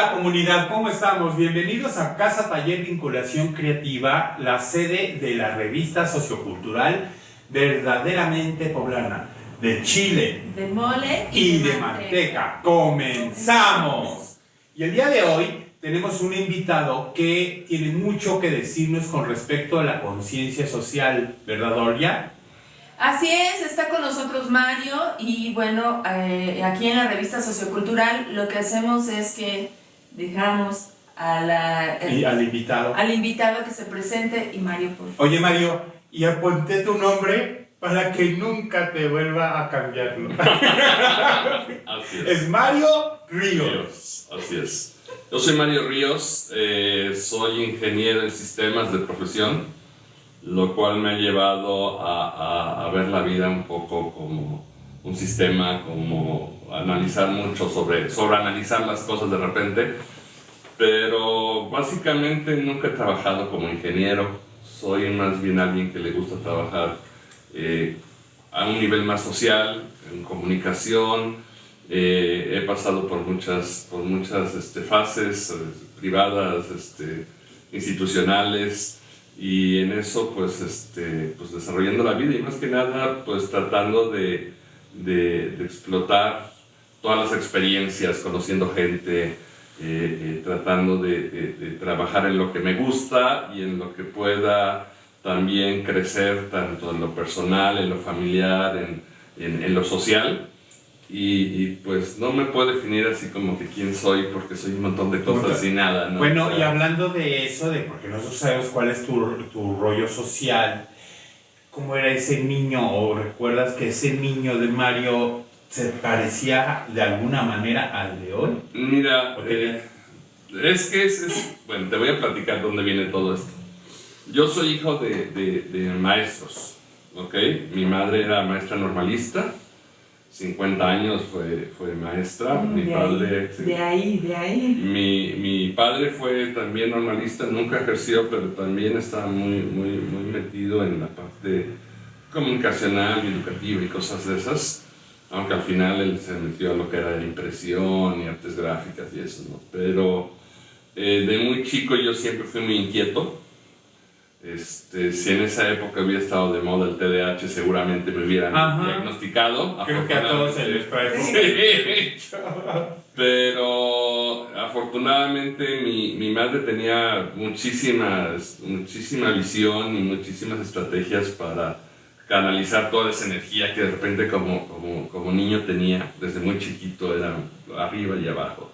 Hola comunidad, ¿cómo estamos? Bienvenidos a Casa Taller Vinculación Creativa, la sede de la revista sociocultural verdaderamente poblana, de chile, de mole y de manteca. ¡Comenzamos! Y el día de hoy tenemos un invitado que tiene mucho que decirnos con respecto a la conciencia social, ¿verdad, Olga? Así es, está con nosotros Mario y bueno, aquí en la revista sociocultural lo que hacemos es que dejamos al invitado que se presente y Mario, por favor. Oye Mario, y apunté tu nombre para que nunca te vuelva a cambiarlo. Así es. Es Mario Ríos. Así es. Yo soy Mario Ríos, soy ingeniero en sistemas de profesión, lo cual me ha llevado a ver la vida un poco como un sistema, como analizar mucho sobre analizar las cosas de repente, pero básicamente nunca he trabajado como ingeniero, soy más bien alguien que le gusta trabajar a un nivel más social, en comunicación. He pasado por muchas fases privadas, institucionales, y en eso pues desarrollando la vida y más que nada pues tratando de explotar todas las experiencias, conociendo gente, tratando de trabajar en lo que me gusta y en lo que pueda también crecer tanto en lo personal, en lo familiar, en lo social. Y pues no me puedo definir así como que quién soy, porque soy un montón de cosas y nada, ¿no? Bueno, o sea, y hablando de eso, porque nosotros sabemos cuál es tu rollo social, ¿cómo era ese niño? ¿O recuerdas que ese niño de Mario se parecía de alguna manera al de hoy? Mira, bueno, te voy a platicar dónde viene todo esto. Yo soy hijo de maestros, ¿ok? Mi madre era maestra normalista. 50 años fue maestra, mi padre... De ahí. Mi padre fue también normalista, nunca ejerció, pero también estaba muy metido en la parte comunicacional y educativa y cosas de esas, aunque al final él se metió a lo que era la impresión y artes gráficas y eso, ¿no? Pero de muy chico yo siempre fui muy inquieto. Si en esa época hubiera estado de moda el TDAH, seguramente me hubieran diagnosticado. Creo que a todos se les trae. Sí. Pero afortunadamente mi madre tenía muchísima visión y muchísimas estrategias para canalizar toda esa energía que de repente como niño tenía. Desde muy chiquito era arriba y abajo.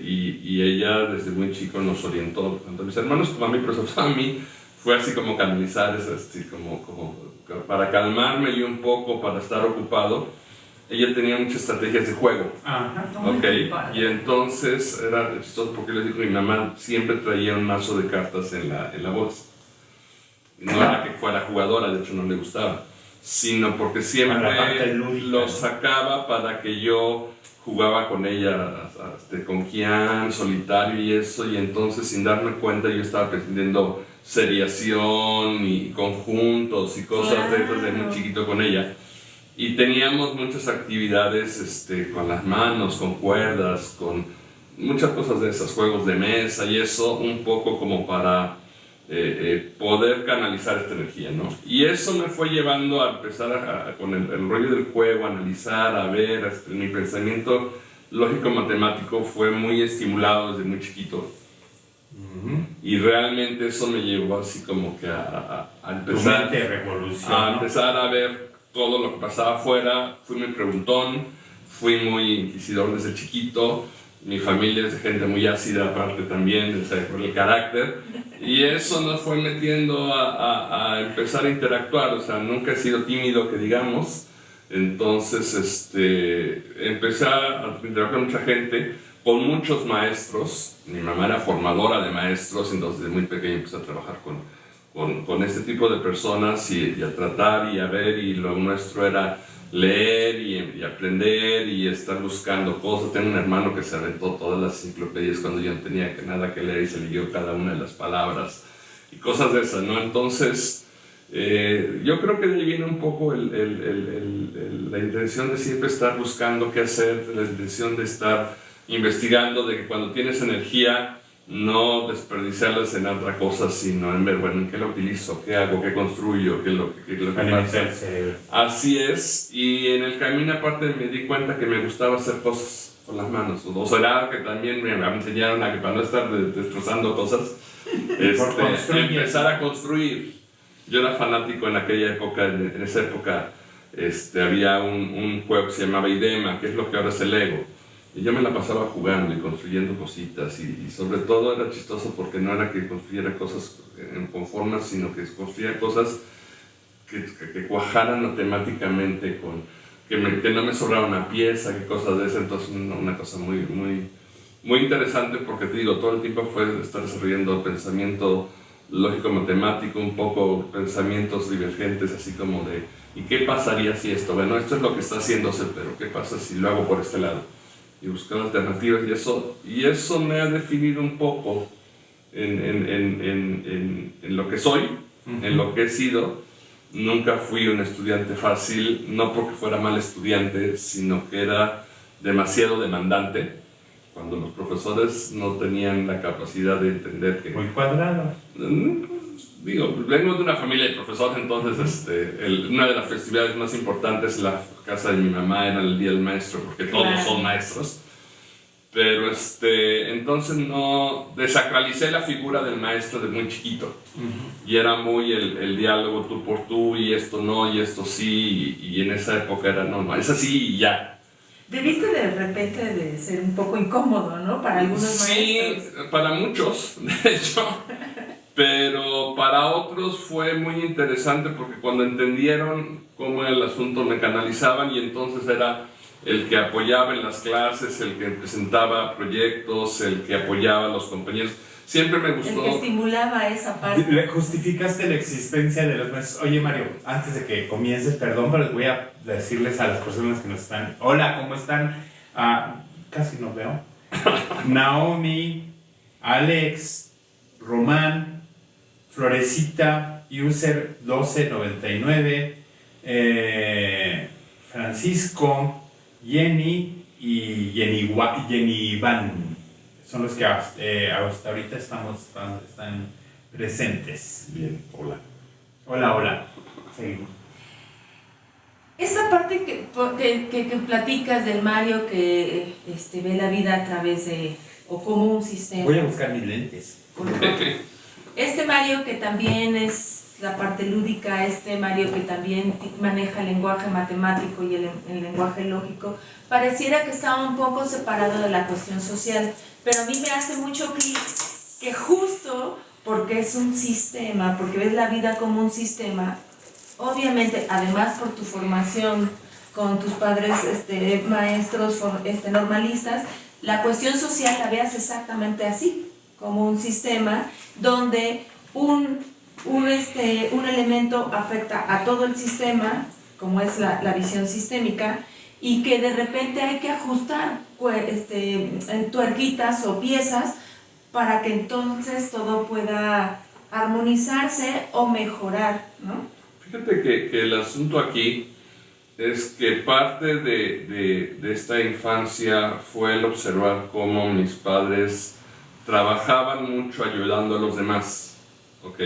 Y ella desde muy chico nos orientó, tanto a mis hermanos como a mí, pero sobre todo a mí, fue así como canalizar, como para calmarme yo un poco, para estar ocupado. Ella tenía muchas estrategias de juego. Okay. Y entonces era chistoso porque les digo, mi mamá siempre traía un mazo de cartas en la bolsa. No era que fuera jugadora, de hecho no le gustaba, sino porque siempre lo sacaba para que yo jugaba con ella con quién, solitario y eso, y entonces sin darme cuenta yo estaba aprendiendo seriación y conjuntos y cosas de esas de muy chiquito con ella. Y teníamos muchas actividades con las manos, con cuerdas, con muchas cosas de esas, juegos de mesa y eso, un poco como para poder canalizar esta energía, ¿no? Y eso me fue llevando a empezar con el rollo del juego, a analizar, a ver, mi pensamiento lógico-matemático fue muy estimulado desde muy chiquito. Y realmente eso me llevó así como que a empezar a ver todo lo que pasaba afuera. Fui muy preguntón, fui muy inquisidor desde chiquito. Mi familia es de gente muy ácida, aparte también, por el carácter. Y eso nos fue metiendo a empezar a interactuar. O sea, nunca he sido tímido, que digamos. Entonces, empecé a interactuar con mucha gente, con muchos maestros. Mi mamá era formadora de maestros, entonces desde muy pequeño empecé a trabajar con este tipo de personas y a tratar y a ver. Y lo nuestro era leer y aprender y estar buscando cosas. Tengo un hermano que se aventó todas las enciclopedias cuando yo no tenía nada que leer y se leyó cada una de las palabras y cosas de esas, ¿no? Entonces yo creo que de ahí viene un poco la intención de siempre estar buscando qué hacer, la intención de estar investigando de que cuando tienes energía, no desperdiciarlas en otra cosa, sino en ver, bueno, ¿en qué la utilizo? ¿Qué hago? ¿Qué construyo? ¿Qué es lo que pasa? Así es, y en el camino aparte me di cuenta que me gustaba hacer cosas con las manos. O será que también me enseñaron a que para no estar destrozando cosas, empezar a construir. Yo era fanático en aquella época, en esa época había un juego que se llamaba Idema, que es lo que ahora es el Lego. Y yo me la pasaba jugando y construyendo cositas y sobre todo era chistoso porque no era que construyera cosas con formas, sino que construía cosas que cuajaran matemáticamente, que no me sobrara una pieza, que cosas de eso. Entonces una cosa muy, muy, muy interesante porque te digo, todo el tiempo fue estar desarrollando pensamiento lógico-matemático, un poco pensamientos divergentes, así como de ¿y qué pasaría si esto? Bueno, esto es lo que está haciéndose, pero ¿qué pasa si lo hago por este lado? Y buscar alternativas, y eso me ha definido un poco en lo que soy, en lo que he sido. Nunca fui un estudiante fácil, no porque fuera mal estudiante, sino que era demasiado demandante. Cuando los profesores no tenían la capacidad de entender que... Muy cuadrado. Digo, vengo de una familia de profesores, entonces una de las festividades más importantes en la casa de mi mamá era el Día del Maestro, porque todos son maestros. Pero entonces no desacralicé la figura del maestro desde muy chiquito. Y era muy el diálogo tú por tú, y esto no, y esto sí, y en esa época era no, es así y ya. Debiste de repente de ser un poco incómodo, ¿no? Para algunos maestros. Sí, para muchos, de hecho. Pero para otros fue muy interesante porque cuando entendieron cómo era el asunto me canalizaban, y entonces era el que apoyaba en las clases, el que presentaba proyectos, el que apoyaba a los compañeros. Siempre me gustó. El que estimulaba esa parte. Le justificaste la existencia de los maestros. Oye, Mario, antes de que comiences, perdón, pero voy a decirles a las personas que nos están... Hola, ¿cómo están? Casi no veo. Naomi, Alex, Román, Florecita, User 1299, Francisco, Jenny y Jenny Van. Son los que hasta ahorita están presentes. Bien, hola. Hola. Seguimos. Esa parte que platicas del Mario que ve la vida a través de, o como un sistema. Voy a buscar mis lentes. Este Mario que también es la parte lúdica, este Mario que también maneja el lenguaje matemático y el lenguaje lógico, pareciera que está un poco separado de la cuestión social, pero a mí me hace mucho clic que justo porque es un sistema, porque ves la vida como un sistema, obviamente, además por tu formación con tus padres maestros normalistas, la cuestión social la veas exactamente así, como un sistema donde un elemento afecta a todo el sistema, como es la visión sistémica, y que de repente hay que ajustar en tuerquitas o piezas para que entonces todo pueda armonizarse o mejorar, ¿no? Fíjate que el asunto aquí es que parte de esta infancia fue el observar cómo mis padres trabajaban mucho ayudando a los demás, ¿ok?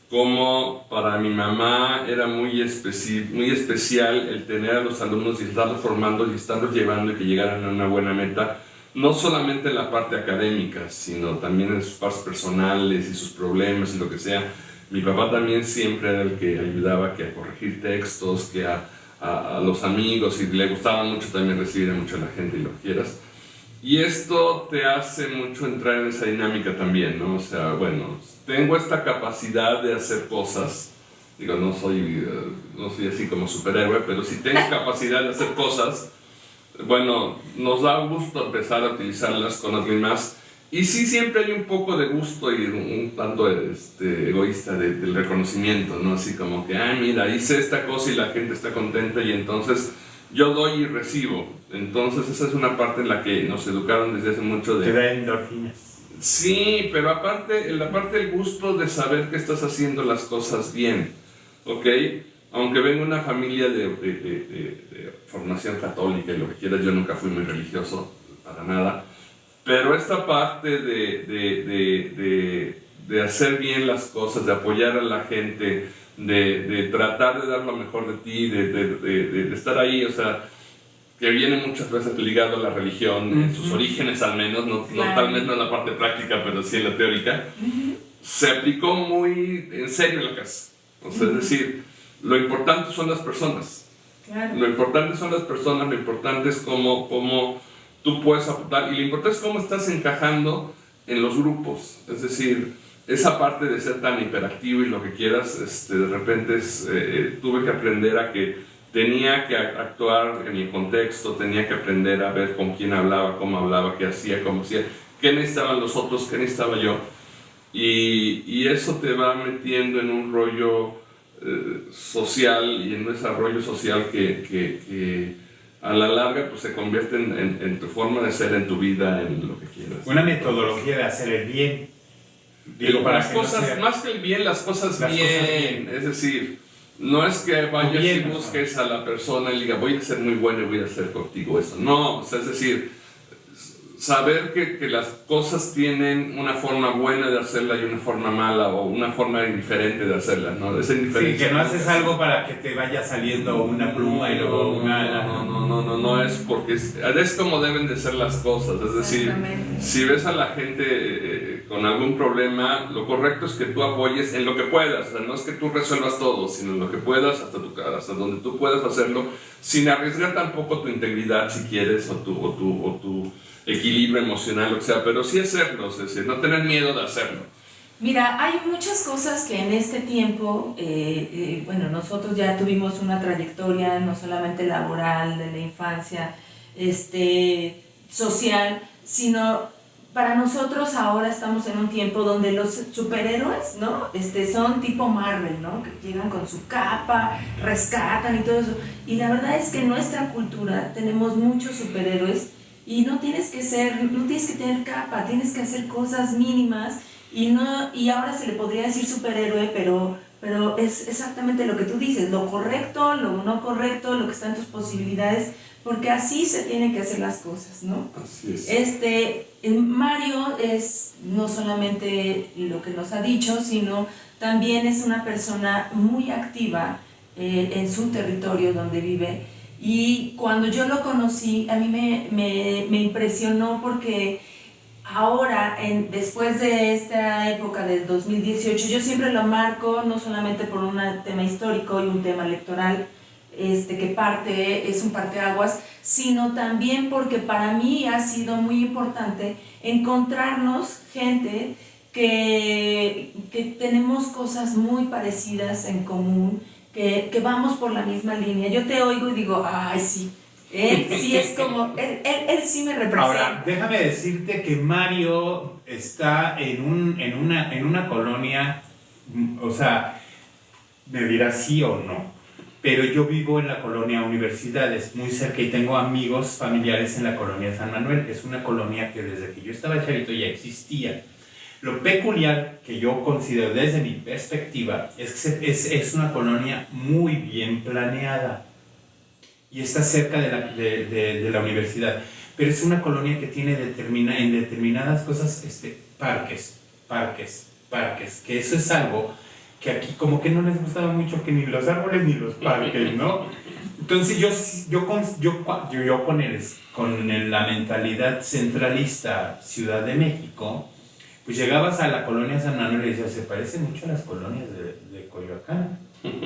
Como para mi mamá era muy especial el tener a los alumnos y estarlos formando y estarlos llevando y que llegaran a una buena meta, no solamente en la parte académica, sino también en sus partes personales y sus problemas y lo que sea. Mi papá también siempre era el que ayudaba a corregir textos, que a los amigos, y le gustaba mucho también recibir a mucha la gente y lo que quieras. Y esto te hace mucho entrar en esa dinámica también, ¿no? O sea, bueno, tengo esta capacidad de hacer cosas, digo, no soy así como superhéroe, pero si tengo capacidad de hacer cosas, bueno, nos da gusto empezar a utilizarlas con alguien más. Y sí, siempre hay un poco de gusto y un tanto egoísta del reconocimiento, ¿no? Así como que, mira, hice esta cosa y la gente está contenta y entonces yo doy y recibo. Entonces esa es una parte en la que nos educaron desde hace mucho de... Te da endorfinas. Sí, pero aparte, en la parte del gusto de saber que estás haciendo las cosas bien, ¿ok? Aunque vengo de una familia de formación católica y lo que quieras, yo nunca fui muy religioso, para nada. Pero esta parte de hacer bien las cosas, de apoyar a la gente, de tratar de dar lo mejor de ti, de estar ahí, o sea, que viene muchas veces ligado a la religión, en sus orígenes al menos, no tal vez no en la parte práctica, pero sí en la teórica, se aplicó muy en serio en la casa. O sea, es decir, lo importante son las personas. Claro. Lo importante son las personas, lo importante es cómo tú puedes aportar, y lo importante es cómo estás encajando en los grupos. Es decir, esa parte de ser tan hiperactivo y lo que quieras, de repente tuve que aprender a que tenía que actuar en mi contexto, tenía que aprender a ver con quién hablaba, cómo hablaba, qué hacía, cómo hacía, qué necesitaban los otros, qué necesitaba yo. Y eso te va metiendo en un rollo social, y en un desarrollo social que a la larga pues, se convierte en tu forma de ser, en tu vida, en lo que quieras. Una metodología de hacer el bien. Digo, para las cosas, más que el bien, las cosas bien. Es decir, no es que vayas y busques a la persona y le diga, voy a ser muy bueno y voy a hacer contigo eso. No, o sea, es decir, saber que las cosas tienen una forma buena de hacerla y una forma mala, o una forma indiferente de hacerla, ¿no? Esa sí, que no haces algo para que te vaya saliendo una pluma y luego una... No es porque es como deben de ser las cosas. Es decir, si ves a la gente con algún problema, lo correcto es que tú apoyes en lo que puedas. O sea, no es que tú resuelvas todo, sino en lo que puedas, hasta donde tú puedas hacerlo, sin arriesgar tampoco tu integridad, si quieres, o tu equilibrio emocional, o sea, pero sí hacerlo, es decir, no tener miedo de hacerlo. Mira, hay muchas cosas que en este tiempo, bueno, nosotros ya tuvimos una trayectoria no solamente laboral, de la infancia, social, sino para nosotros ahora estamos en un tiempo donde los superhéroes, ¿no? Son tipo Marvel, ¿no? Que llegan con su capa, rescatan y todo eso. Y la verdad es que en nuestra cultura tenemos muchos superhéroes y no tienes que tener capa, tienes que hacer cosas mínimas. Y ahora se le podría decir superhéroe, pero es exactamente lo que tú dices, lo correcto, lo no correcto, lo que está en tus posibilidades, porque así se tienen que hacer las cosas, ¿no? Así es. Mario es no solamente lo que nos ha dicho, sino también es una persona muy activa en su territorio donde vive. Y cuando yo lo conocí, a mí me impresionó porque ahora, después de esta época del 2018, yo siempre lo marco no solamente por un tema histórico y un tema electoral que es un parteaguas, sino también porque para mí ha sido muy importante encontrarnos gente que tenemos cosas muy parecidas en común, que vamos por la misma línea. Yo te oigo y digo, ay, sí. Él sí es como, él sí me representa. Ahora, déjame decirte que Mario está en una colonia, o sea, me dirás sí o no, pero yo vivo en la colonia Universidades, muy cerca, y tengo amigos familiares en la colonia San Manuel. Es una colonia que desde que yo estaba chavito ya existía. Lo peculiar que yo considero desde mi perspectiva es que es una colonia muy bien planeada. Y está cerca de la universidad, pero es una colonia que tiene en determinadas cosas parques, que eso es algo que aquí como que no les gustaba mucho, que ni los árboles ni los parques, ¿no? Entonces yo con la mentalidad centralista Ciudad de México, pues llegabas a la colonia San Manuel y decías, se parece mucho a las colonias de Coyoacán,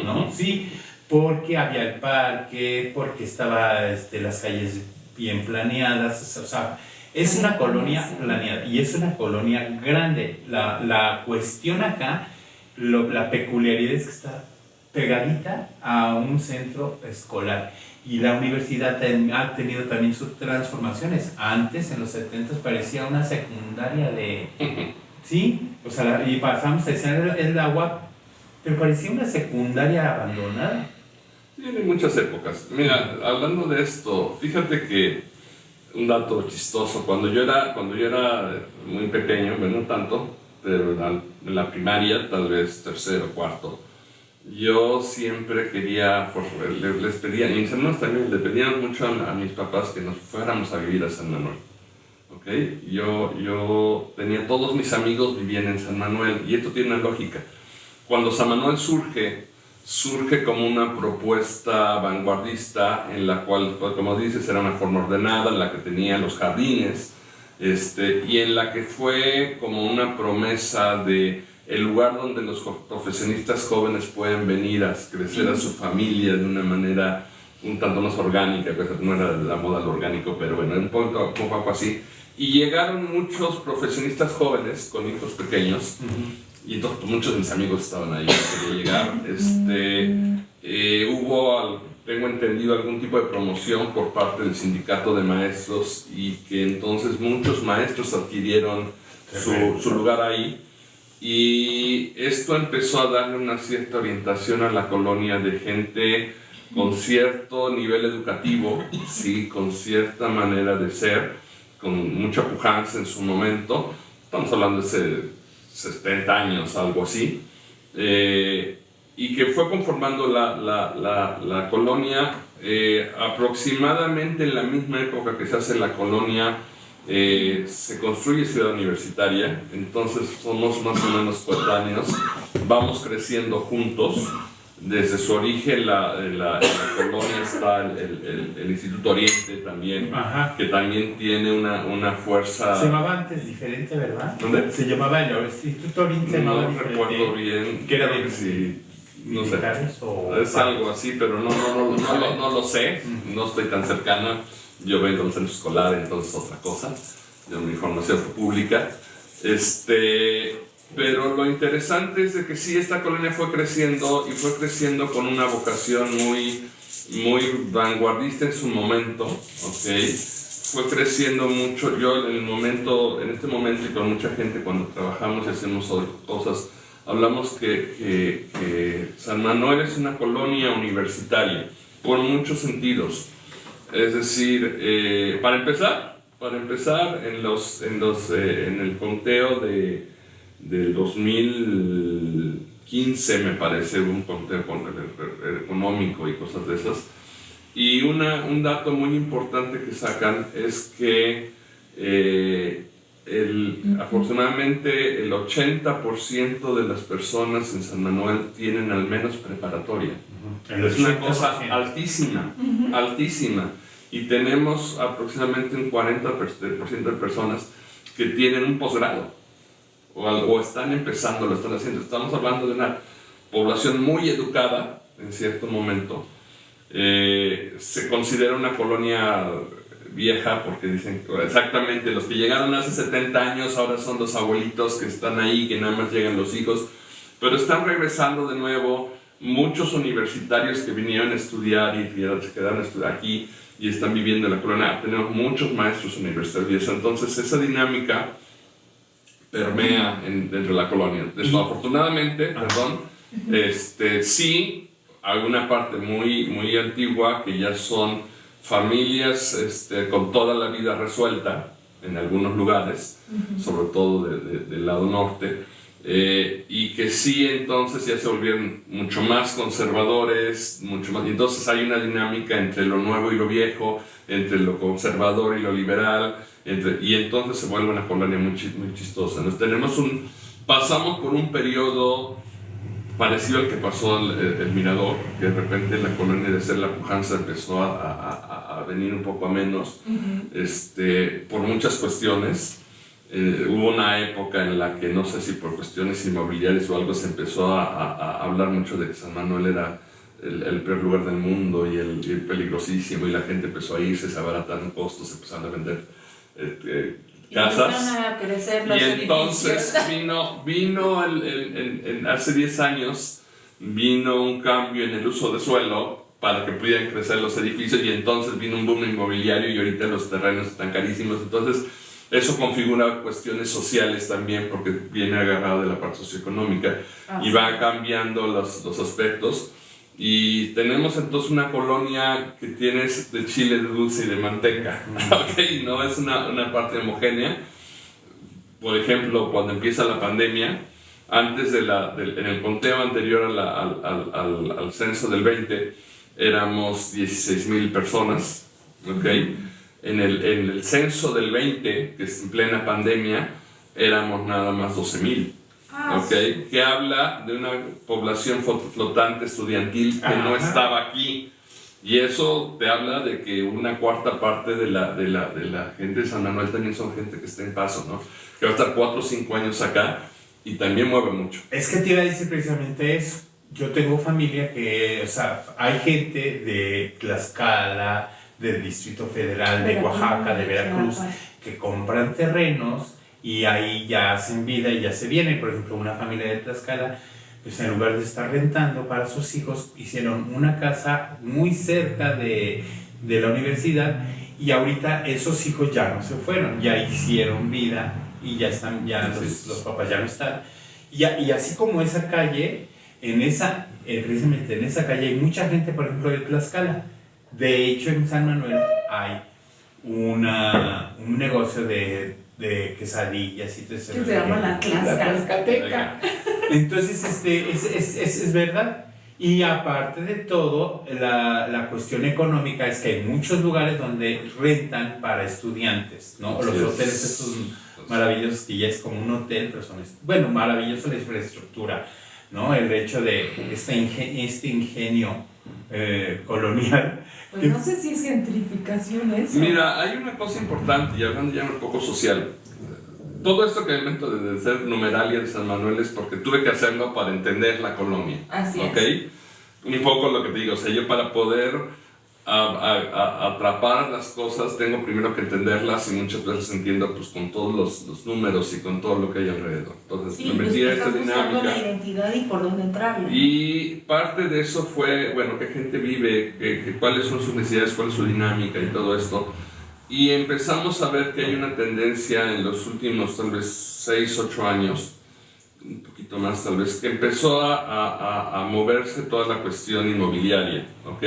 ¿no? Sí, porque había el parque, porque estaba las calles bien planeadas, o sea, es una colonia planeada y es una colonia grande. La cuestión acá, la peculiaridad es que está pegadita a un centro escolar, y la universidad ha tenido también sus transformaciones. Antes, en los 70, parecía una secundaria ¿sí? O sea, y pasamos a decir el agua, pero parecía una secundaria abandonada. Tiene muchas épocas. Mira, hablando de esto, fíjate que un dato chistoso, cuando yo era muy pequeño, bueno, no tanto, pero en la primaria, tal vez tercero, cuarto, yo siempre quería, les pedía, y mis hermanos también, le pedían mucho a mis papás que nos fuéramos a vivir a San Manuel. ¿okay? Yo tenía todos mis amigos vivían en San Manuel, y esto tiene una lógica. Cuando San Manuel surge como una propuesta vanguardista en la cual, pues, como dices, era una forma ordenada, en la que tenía los jardines, y en la que fue como una promesa de el lugar donde los profesionistas jóvenes pueden venir a crecer a su familia de una manera un tanto más orgánica, pues no era la moda lo orgánico, pero bueno, un poco así. Y llegaron muchos profesionistas jóvenes con hijos pequeños, y entonces pues, muchos de mis amigos estaban ahí, quería llegar. Hubo, tengo entendido, algún tipo de promoción por parte del sindicato de maestros, y que entonces muchos maestros adquirieron su lugar ahí. Y esto empezó a darle una cierta orientación a la colonia de gente con cierto nivel educativo, sí, con cierta manera de ser, con mucha pujanza en su momento. Estamos hablando de hace 70 años, algo así. Y que fue conformando la colonia aproximadamente en la misma época que se hace la colonia. Se construye Ciudad Universitaria, entonces somos más o menos coetáneos, vamos creciendo juntos. Desde su origen en la colonia está el Instituto Oriente también, que también tiene una fuerza. Se llamaba antes diferente, ¿verdad? ¿Dónde? Se llamaba el Instituto Oriente, se llamaba diferente. No recuerdo bien. ¿Qué era de sí, no sé. O es algo así, pero no lo sé, no estoy tan cercana. Yo vengo del centro escolar, entonces otra cosa, de una información pública. Pero lo interesante es de que sí, esta colonia fue creciendo, y fue creciendo con una vocación muy vanguardista en su momento, ¿okay? Fue creciendo mucho. Yo en este momento y con mucha gente cuando trabajamos y hacemos cosas, hablamos que San Manuel es una colonia universitaria, por muchos sentidos. Es decir, para empezar en el conteo del 2015, me parece, un conteo económico y cosas de esas. Y un dato muy importante que sacan es que aproximadamente el 80% de las personas en San Manuel tienen al menos preparatoria. Es una cosa altísima, altísima. Y tenemos aproximadamente un 40% de personas que tienen un posgrado o están empezando, lo están haciendo. Estamos hablando de una población muy educada en cierto momento. Se considera una colonia vieja porque dicen exactamente los que llegaron hace 70 años ahora son los abuelitos que están ahí, que nada más llegan los hijos, pero están regresando de nuevo muchos universitarios que vinieron a estudiar y se quedaron a estudiar aquí y están viviendo en la colonia. Tenemos muchos maestros universitarios, entonces esa dinámica permea dentro de la colonia. Desafortunadamente, sí, hay una parte muy antigua que ya son familias con toda la vida resuelta en algunos lugares, sobre todo del lado norte, y que sí, entonces ya se volvieron mucho más conservadores, y entonces hay una dinámica entre lo nuevo y lo viejo, entre lo conservador y lo liberal, y entonces se vuelve una colonia muy chistosa. Pasamos por un periodo parecido al que pasó el Mirador, que de repente la colonia de ser la pujanza empezó a venir un poco a menos, por muchas cuestiones. Hubo una época en la que, no sé si por cuestiones inmobiliarias o algo, se empezó a hablar mucho de que San Manuel era el peor lugar del mundo y el peligrosísimo, y la gente empezó a irse, se abarataron costos, se empezaron a vender casas. A crecer los y entonces vino hace 10 años vino un cambio en el uso de suelo para que pudieran crecer los edificios, y entonces vino un boom inmobiliario y ahorita los terrenos están carísimos. Entonces eso configura cuestiones sociales también, porque viene agarrado de la parte socioeconómica y va cambiando los aspectos. Y tenemos entonces una colonia que tiene de chile, de dulce y de manteca. Okay, no es una parte homogénea. Por ejemplo, cuando empieza la pandemia, antes en el conteo anterior al censo del 20, éramos 16,000 personas. Okay. En el censo del 20, que es en plena pandemia, éramos nada más 12,000. ¿Okay? Que habla de una población flotante estudiantil que no estaba aquí. Y eso te habla de que una cuarta parte de la gente de San Manuel también son gente que está en paso, ¿no? Que va a estar 4 o 5 años acá y también mueve mucho. Es que te iba a decir precisamente eso. Yo tengo familia que, o sea, hay gente de Tlaxcala, del Distrito Federal, de Oaxaca, de Veracruz, que compran terrenos y ahí ya hacen vida y ya se vienen. Por ejemplo, una familia de Tlaxcala, pues en lugar de estar rentando para sus hijos, hicieron una casa muy cerca de la universidad y ahorita esos hijos ya no se fueron, ya hicieron vida y ya están, ya los papás ya no están. Y así como esa calle, precisamente en esa calle hay mucha gente, por ejemplo, de Tlaxcala. De hecho, en San Manuel hay un negocio de quesadillas y todo eso. Que se llama la Tlaxcalteca. Entonces, es verdad. Y aparte de todo, la cuestión económica es que hay muchos lugares donde rentan para estudiantes, ¿no? Los hoteles estos maravillosos que ya es como un hotel, pero son, bueno, maravilloso la infraestructura, ¿no? El hecho de este ingenio colonial. Pues no sé si es gentrificación eso. Mira, hay una cosa importante, y hablando ya un poco social. Todo esto que invento de ser numeralia de San Manuel es porque tuve que hacerlo para entender la colonia. Así es. ¿Okay? Un poco lo que te digo, o sea, yo para poder atrapar las cosas tengo primero que entenderlas y muchas veces entiendo pues con todos los números y con todo lo que hay alrededor. Entonces Sí, me metí a esta dinámica. dinámica. La identidad y por dónde entrarle. Y parte de eso fue, bueno, qué gente vive, cuáles son sus necesidades, cuál es su dinámica y todo esto. Y empezamos a ver que hay una tendencia en los últimos tal vez 6, 8 años, un poquito más tal vez, que empezó a moverse toda la cuestión inmobiliaria, ¿ok?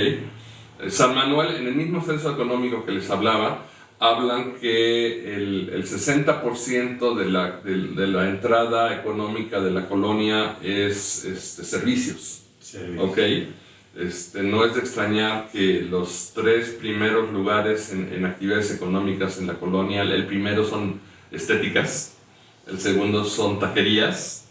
San Manuel, en el mismo censo económico que les hablaba, hablan que el 60% de la entrada económica de la colonia es servicios, ¿ok? No es de extrañar que los 3 primeros lugares en actividades económicas en la colonia, el primero son estéticas, el segundo son taquerías,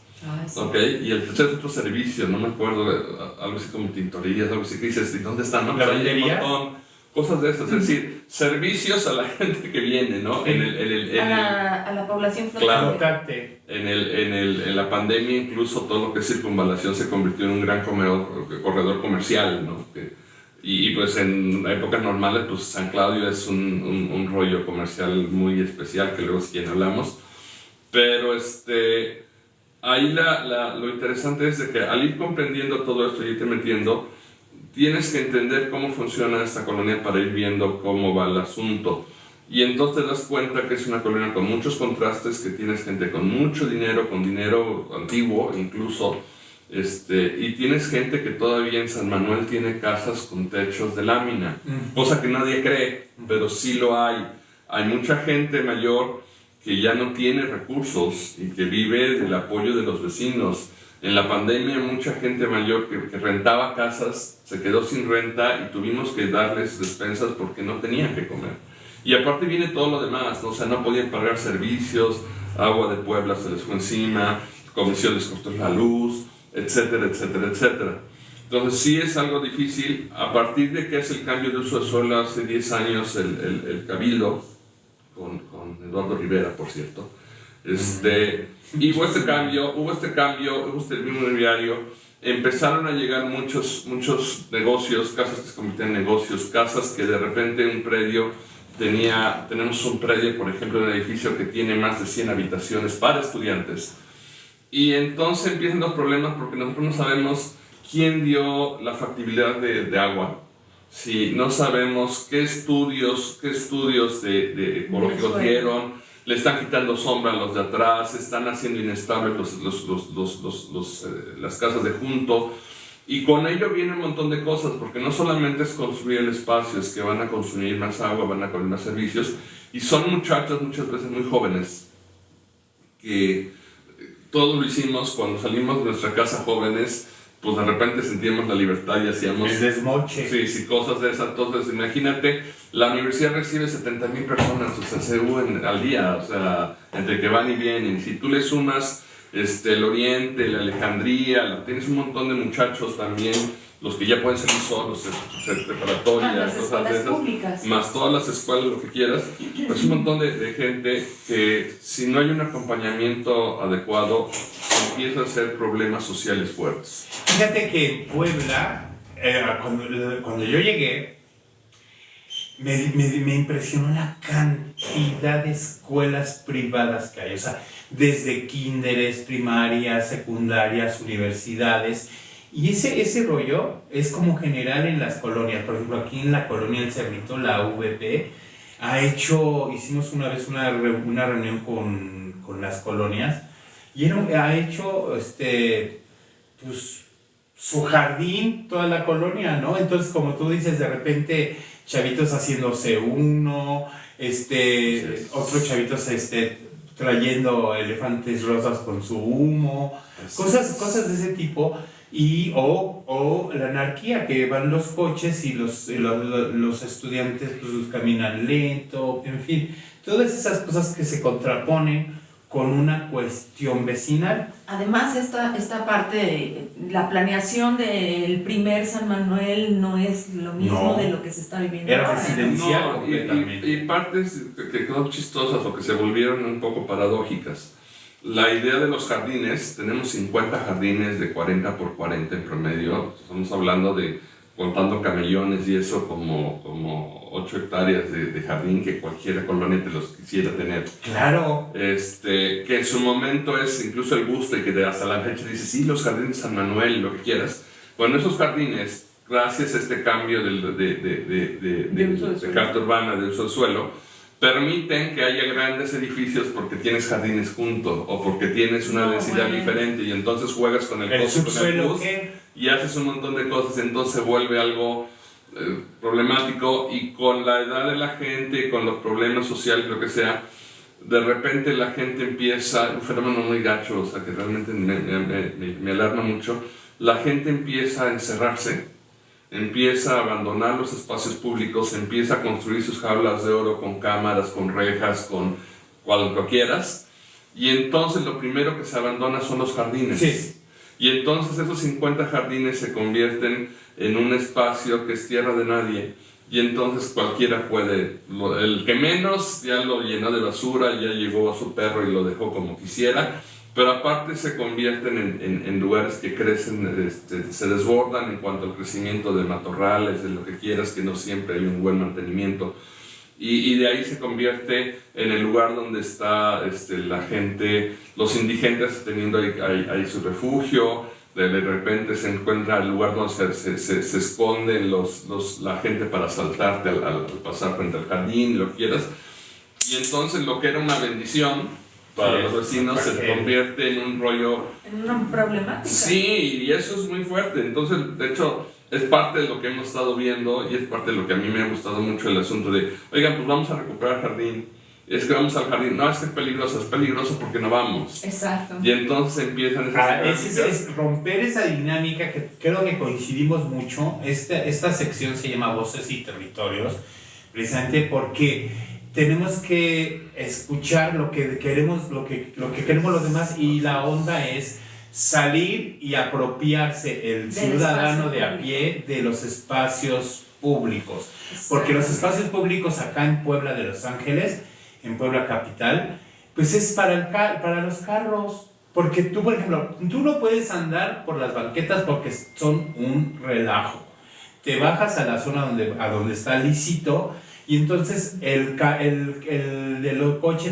Sí. ¿okay? Y el tercero es otro servicio, no me acuerdo, algo así como tintorerías, algo así que dices, ¿y dónde están? No? ¿La Hay un vendería? montón, cosas de estas, es decir, servicios a la gente que viene, ¿no? Sí. A la población flotante. Claro. En la pandemia incluso todo lo que es circunvalación se convirtió en un gran corredor comercial, ¿no? Y pues en épocas normales pues San Claudio es un rollo comercial muy especial que luego si quieren hablamos, pero ahí lo interesante es de que al ir comprendiendo todo esto y irte metiendo, tienes que entender cómo funciona esta colonia para ir viendo cómo va el asunto. Y entonces te das cuenta que es una colonia con muchos contrastes, que tienes gente con mucho dinero, con dinero antiguo incluso, y tienes gente que todavía en San Manuel tiene casas con techos de lámina, cosa que nadie cree, pero sí lo hay. Hay mucha gente mayor que ya no tiene recursos y que vive del apoyo de los vecinos. En la pandemia mucha gente mayor que rentaba casas se quedó sin renta y tuvimos que darles despensas porque no tenían que comer. Y aparte viene todo lo demás, ¿no? O sea, no podían pagar servicios, agua de Puebla se les fue encima, comisión les cortó la luz, etcétera, etcétera, etcétera. Entonces sí es algo difícil. A partir de que es el cambio de uso de suelo hace 10 años el Cabildo, con Eduardo Rivera, por cierto, y hubo este cambio, hubo este mismo inmobiliario, empezaron a llegar muchos negocios, casas que se convirtieron en negocios, casas que de repente un predio tenemos un predio, por ejemplo, un edificio que tiene más de 100 habitaciones para estudiantes, y entonces empiezan los problemas porque nosotros no sabemos quién dio la factibilidad de agua. Si no sabemos qué estudios de ecológicos dieron, le están quitando sombra a los de atrás, están haciendo inestables las casas de junto, y con ello viene un montón de cosas, porque no solamente es construir el espacio, es que van a consumir más agua, van a consumir más servicios, y son muchachos muchas veces muy jóvenes, que todos lo hicimos cuando salimos de nuestra casa jóvenes. pues de repente sentíamos la libertad y hacíamos... El desmoche. Sí, sí, cosas de esas. Entonces, imagínate, la universidad recibe 70,000 personas, o sea, al día, o sea, entre que van y vienen. Si tú le sumas el Oriente, la Alejandría, tienes un montón de muchachos también, los que ya pueden salir solos, preparatorias, cosas de esas, públicas, más todas las escuelas, lo que quieras, pues un montón de gente que si no hay un acompañamiento adecuado, empieza a ser problemas sociales fuertes. Fíjate que en Puebla, cuando yo llegué, me impresionó la cantidad de escuelas privadas que hay. O sea, desde kinderes, primarias, secundarias, universidades. Y ese rollo es como general en las colonias. Por ejemplo, aquí en la colonia El Cerrito, la VP, hicimos una vez una reunión con las colonias, y ha hecho pues, su jardín, toda la colonia, ¿no? Entonces, como tú dices, de repente chavitos haciéndose uno, otros chavitos trayendo elefantes rosas con su humo, cosas de ese tipo. O la anarquía, que van los coches y los estudiantes pues caminan lento, en fin, todas esas cosas que se contraponen con una cuestión vecinal. Además, esta parte, la planeación del primer San Manuel no es lo mismo de lo que se está viviendo era ahora. residencial, No, completamente. y partes que quedaron chistosas o que se volvieron un poco paradójicas. La idea de los jardines, tenemos 50 jardines de 40 por 40 en promedio, estamos hablando de, contando camellones y eso, como 8 hectáreas de jardín que cualquier colonia te los quisiera tener. Claro. Que en su momento es incluso el gusto y que hasta la fecha dice, sí, los jardines de San Manuel, lo que quieras. Bueno, esos jardines, gracias a este cambio de carta urbana, de uso del suelo, permiten que haya grandes edificios porque tienes jardines juntos o porque tienes una densidad diferente y entonces juegas con el costo, con el bus y haces un montón de cosas, entonces se vuelve algo problemático, y con la edad de la gente, con los problemas sociales, lo que sea, de repente la gente empieza, un fenómeno muy gacho, o sea que realmente me alarma mucho, la gente empieza a encerrarse, empieza a abandonar los espacios públicos, empieza a construir sus jaulas de oro con cámaras, con rejas, con cual quieras, y entonces lo primero que se abandona son los jardines. Sí. Y entonces esos 50 jardines se convierten en un espacio que es tierra de nadie, y entonces cualquiera puede, el que menos ya lo llenó de basura, ya llevó a su perro y lo dejó como quisiera, pero aparte se convierten en lugares que crecen, se desbordan en cuanto al crecimiento de matorrales, de lo que quieras, que no siempre hay un buen mantenimiento. Y de ahí se convierte en el lugar donde está la gente, los indigentes teniendo ahí su refugio, de repente se encuentra el lugar donde se esconden la gente para asaltarte al pasar frente al jardín, lo que quieras. Y entonces lo que era una bendición para los vecinos se convierte en un rollo... En una problemática. Sí, y eso es muy fuerte. Entonces, de hecho, es parte de lo que hemos estado viendo y es parte de lo que a mí me ha gustado mucho el asunto de, oigan, pues vamos a recuperar el jardín. Es que vamos al jardín. No, es que es peligroso porque no vamos. Exacto. Y entonces empiezan es romper esa dinámica que creo que coincidimos mucho. Esta sección se llama Voces y Territorios, precisamente porque tenemos que escuchar lo que queremos, lo que queremos los demás, y la onda es salir y apropiarse el ciudadano de a pie de los espacios públicos. Porque los espacios públicos acá en Puebla de Los Ángeles, en Puebla capital, pues es para los carros. Porque tú, por ejemplo, tú no puedes andar por las banquetas porque son un relajo. Te bajas a la zona a donde está lícito, y entonces el del coche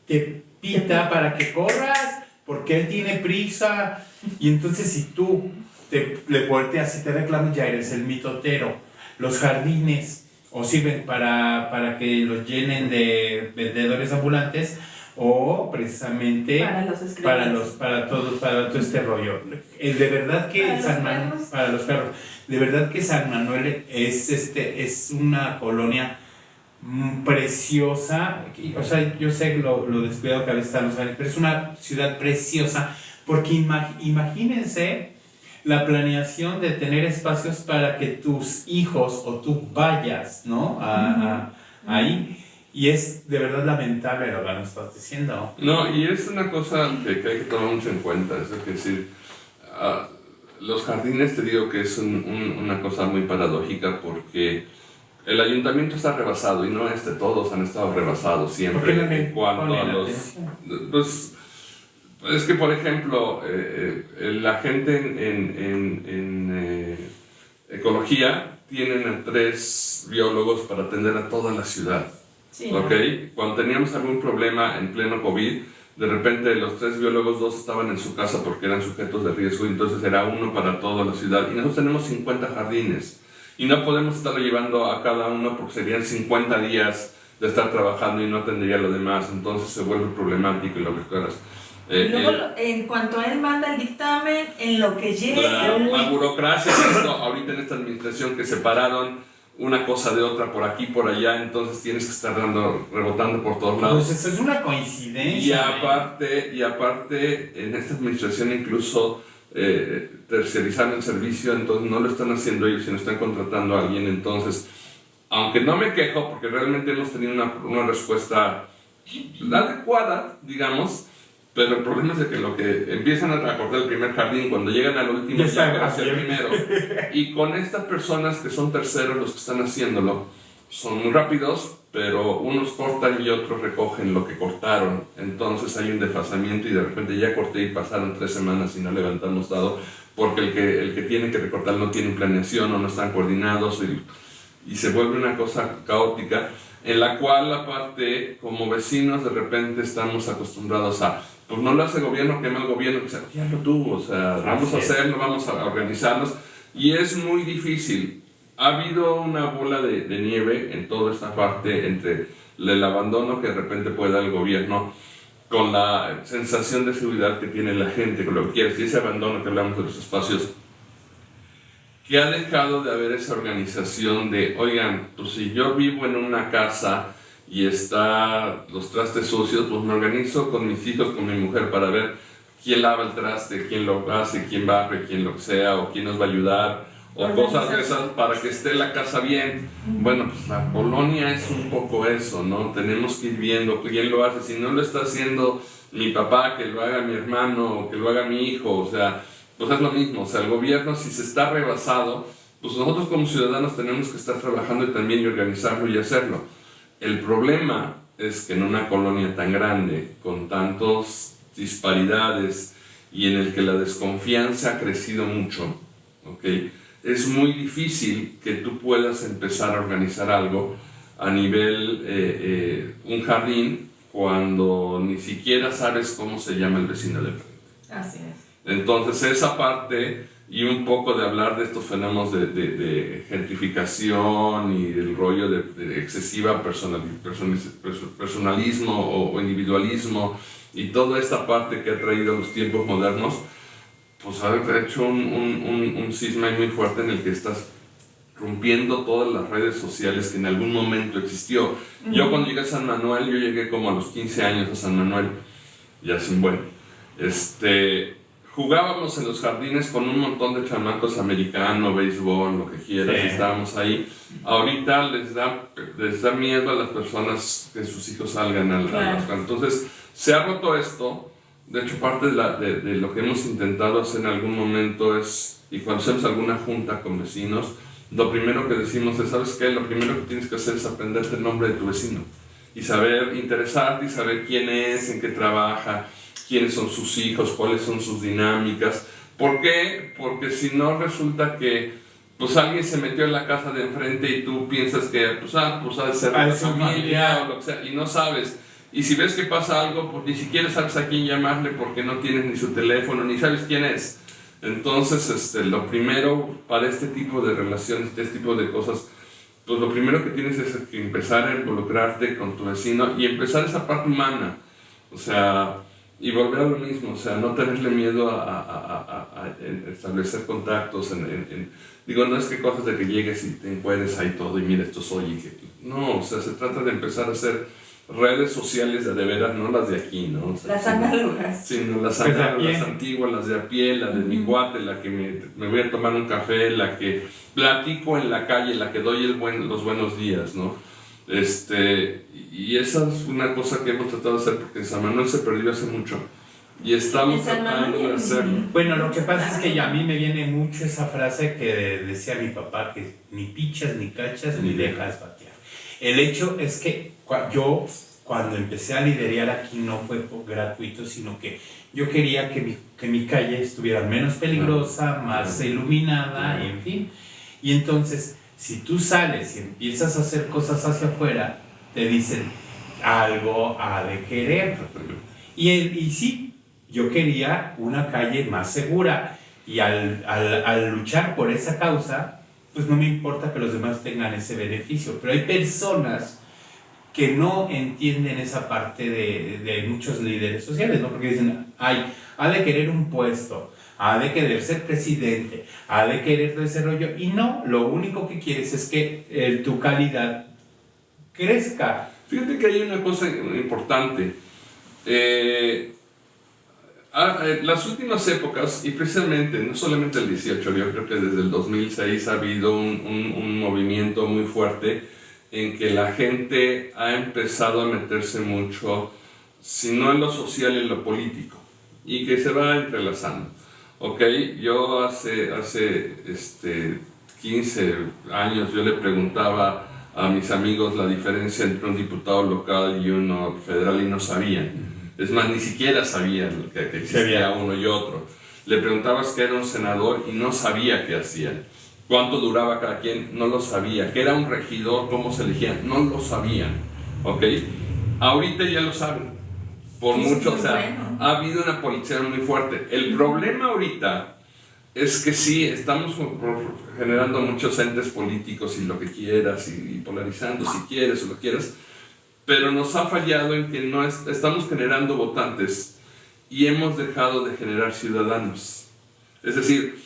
te pita para que corras, porque él tiene prisa, y entonces si tú le volteas y te reclamas, ya eres el mitotero. Los jardines o sirven para que los llenen de vendedores ambulantes, o precisamente para todo este rollo. De verdad que para los perros, de verdad que San Manuel es una colonia preciosa. O sea, yo sé lo descuidado que a veces están los años, pero es una ciudad preciosa, porque imagínense la planeación de tener espacios para que tus hijos o tú vayas, ¿no? Ahí. Y es de verdad lamentable lo que nos estás diciendo. No, y es una cosa que hay que tomar mucho en cuenta, es decir, los jardines, te digo que es una cosa muy paradójica porque el ayuntamiento está rebasado y no todos han estado rebasados siempre. ¿Por qué en cuanto a los, pues, es que, por ejemplo, la gente en ecología tienen 3 biólogos para atender a toda la ciudad. Sí, ¿Okay? Cuando teníamos algún problema en pleno COVID, de repente los 3 biólogos, 2 estaban en su casa porque eran sujetos de riesgo, y entonces era uno para toda la ciudad. Y nosotros tenemos 50 jardines y no podemos estarlo llevando a cada uno porque serían 50 días de estar trabajando y no tendría lo demás, entonces se vuelve problemático y lo que quieras. Luego, en cuanto a él manda el dictamen, en lo que llega... La burocracia es esto, ahorita en esta administración que separaron una cosa de otra por aquí por allá, entonces tienes que estar rebotando por todos lados. Pues eso es una coincidencia. Y aparte en esta administración incluso terciarizaron el servicio, entonces no lo están haciendo ellos, sino están contratando a alguien. Entonces, aunque no me quejo, porque realmente hemos tenido una respuesta adecuada, digamos, pero el problema es de que lo que empiezan a cortar el primer jardín, cuando llegan al último ya van a hacer el primero. Y con estas personas que son terceros los que están haciéndolo, son muy rápidos, pero unos cortan y otros recogen lo que cortaron. Entonces hay un desfasamiento y de repente ya corté y pasaron 3 semanas y no levantamos dado, porque el que tiene que recortar no tiene planeación o no están coordinados y se vuelve una cosa caótica, en la cual aparte como vecinos de repente estamos acostumbrados a, pues no lo hace el gobierno, quema el gobierno, o sea, ya lo tuvo, o sea, vamos a hacerlo, vamos a organizarnos, y es muy difícil. Ha habido una bola de nieve en toda esta parte entre el abandono que de repente puede dar el gobierno con la sensación de seguridad que tiene la gente, con lo que quieres, y ese abandono que hablamos de los espacios, que ha dejado de haber esa organización de, oigan, pues si yo vivo en una casa y está los trastes sucios, pues me organizo con mis hijos, con mi mujer para ver quién lava el traste, quién lo hace, quién barre, quién lo que sea, o quién nos va a ayudar, o cosas de esas para que esté la casa bien. Bueno, pues la colonia es un poco eso, ¿no? Tenemos que ir viendo quién lo hace. Si no lo está haciendo mi papá, que lo haga mi hermano, o que lo haga mi hijo, o sea, pues es lo mismo. O sea, el gobierno, si se está rebasado, pues nosotros como ciudadanos tenemos que estar trabajando y también organizarlo y hacerlo. El problema es que en una colonia tan grande, con tantas disparidades y en el que la desconfianza ha crecido mucho, ¿okay? Es muy difícil que tú puedas empezar a organizar algo a nivel, un jardín, cuando ni siquiera sabes cómo se llama el vecino de frente. Así es. Entonces esa parte y un poco de hablar de estos fenómenos de gentrificación y el rollo de excesiva personalismo o individualismo y toda esta parte que ha traído los tiempos modernos, pues ha hecho un cisma muy fuerte en el que estás rompiendo todas las redes sociales que en algún momento existió. Yo cuando llegué a San Manuel, yo llegué como a los 15 años a San Manuel, ya sin bueno, jugábamos en los jardines con un montón de chamacos americanos, béisbol, lo que quieras, sí. Estábamos ahí. Ahorita les da miedo a las personas que sus hijos salgan a las. Entonces, se ha roto esto. De hecho, parte de lo que hemos intentado hacer en algún momento es, y cuando hacemos alguna junta con vecinos, lo primero que decimos es, ¿sabes qué? Lo primero que tienes que hacer es aprenderte el nombre de tu vecino. Y saber interesarte y saber quién es, en qué trabaja, quiénes son sus hijos, cuáles son sus dinámicas. ¿Por qué? Porque si no resulta que pues alguien se metió en la casa de enfrente y tú piensas que pues ha de ser de familia o lo que sea, y no sabes. Y si ves que pasa algo, pues ni siquiera sabes a quién llamarle porque no tienes ni su teléfono, ni sabes quién es. Entonces, lo primero para este tipo de relaciones, este tipo de cosas, pues lo primero que tienes es que empezar a involucrarte con tu vecino y empezar esa parte humana. O sea, y volver a lo mismo, o sea, no tenerle miedo a establecer contactos. Digo, no es que cosas de que llegues y te encuentres ahí todo y mira, esto soy. No, o sea, se trata de empezar a hacer redes sociales de veras, no las de aquí, ¿no? O sea, Las análogas. Sí, no, las Pues de a análogas, pie. las antiguas, las de a pie, la de mi cuate, la que me voy a tomar un café, la que platico en la calle, la que doy los buenos días, ¿no? Y esa es una cosa que hemos tratado de hacer porque San Manuel se perdió hace mucho y estamos En San tratando de Manuel. hacerlo. Bueno, lo que pasa es que a mí me viene mucho esa frase que decía mi papá, que ni pichas, ni cachas, ni dejas batear. El hecho es que yo, cuando empecé a liderar aquí, no fue gratuito, sino que yo quería que mi calle estuviera menos peligrosa, más iluminada, en fin. Y entonces, si tú sales y empiezas a hacer cosas hacia afuera, te dicen algo ha de querer. Y sí, yo quería una calle más segura. Y al luchar por esa causa, pues no me importa que los demás tengan ese beneficio. Pero hay personas que no entienden esa parte de muchos líderes sociales, ¿no? Porque dicen, ay, ha de querer un puesto, ha de querer ser presidente, ha de querer desarrollo. Y no, lo único que quieres es que tu calidad crezca. Fíjate que hay una cosa importante. Las últimas épocas, y precisamente no solamente el 18, yo creo que desde el 2006 ha habido un movimiento muy fuerte en que la gente ha empezado a meterse mucho, si no en lo social, en lo político, y que se va entrelazando. ¿Ok? Yo hace 15 años yo le preguntaba a mis amigos la diferencia entre un diputado local y uno federal y no sabían. Es más, ni siquiera sabían que existía uno y otro. Le preguntabas qué era un senador y no sabía qué hacían. Cuánto duraba cada quien, no lo sabía. ¿Qué era un regidor? ¿Cómo se elegían? No lo sabían. ¿Ok? Ahorita ya lo saben. Por Sí, mucho, sí, o sea, bueno. ha habido una politización muy fuerte. El problema ahorita es que sí, estamos generando muchos entes políticos y lo que quieras, y polarizando si quieres o lo quieras, pero nos ha fallado en que no estamos generando votantes y hemos dejado de generar ciudadanos. Es decir,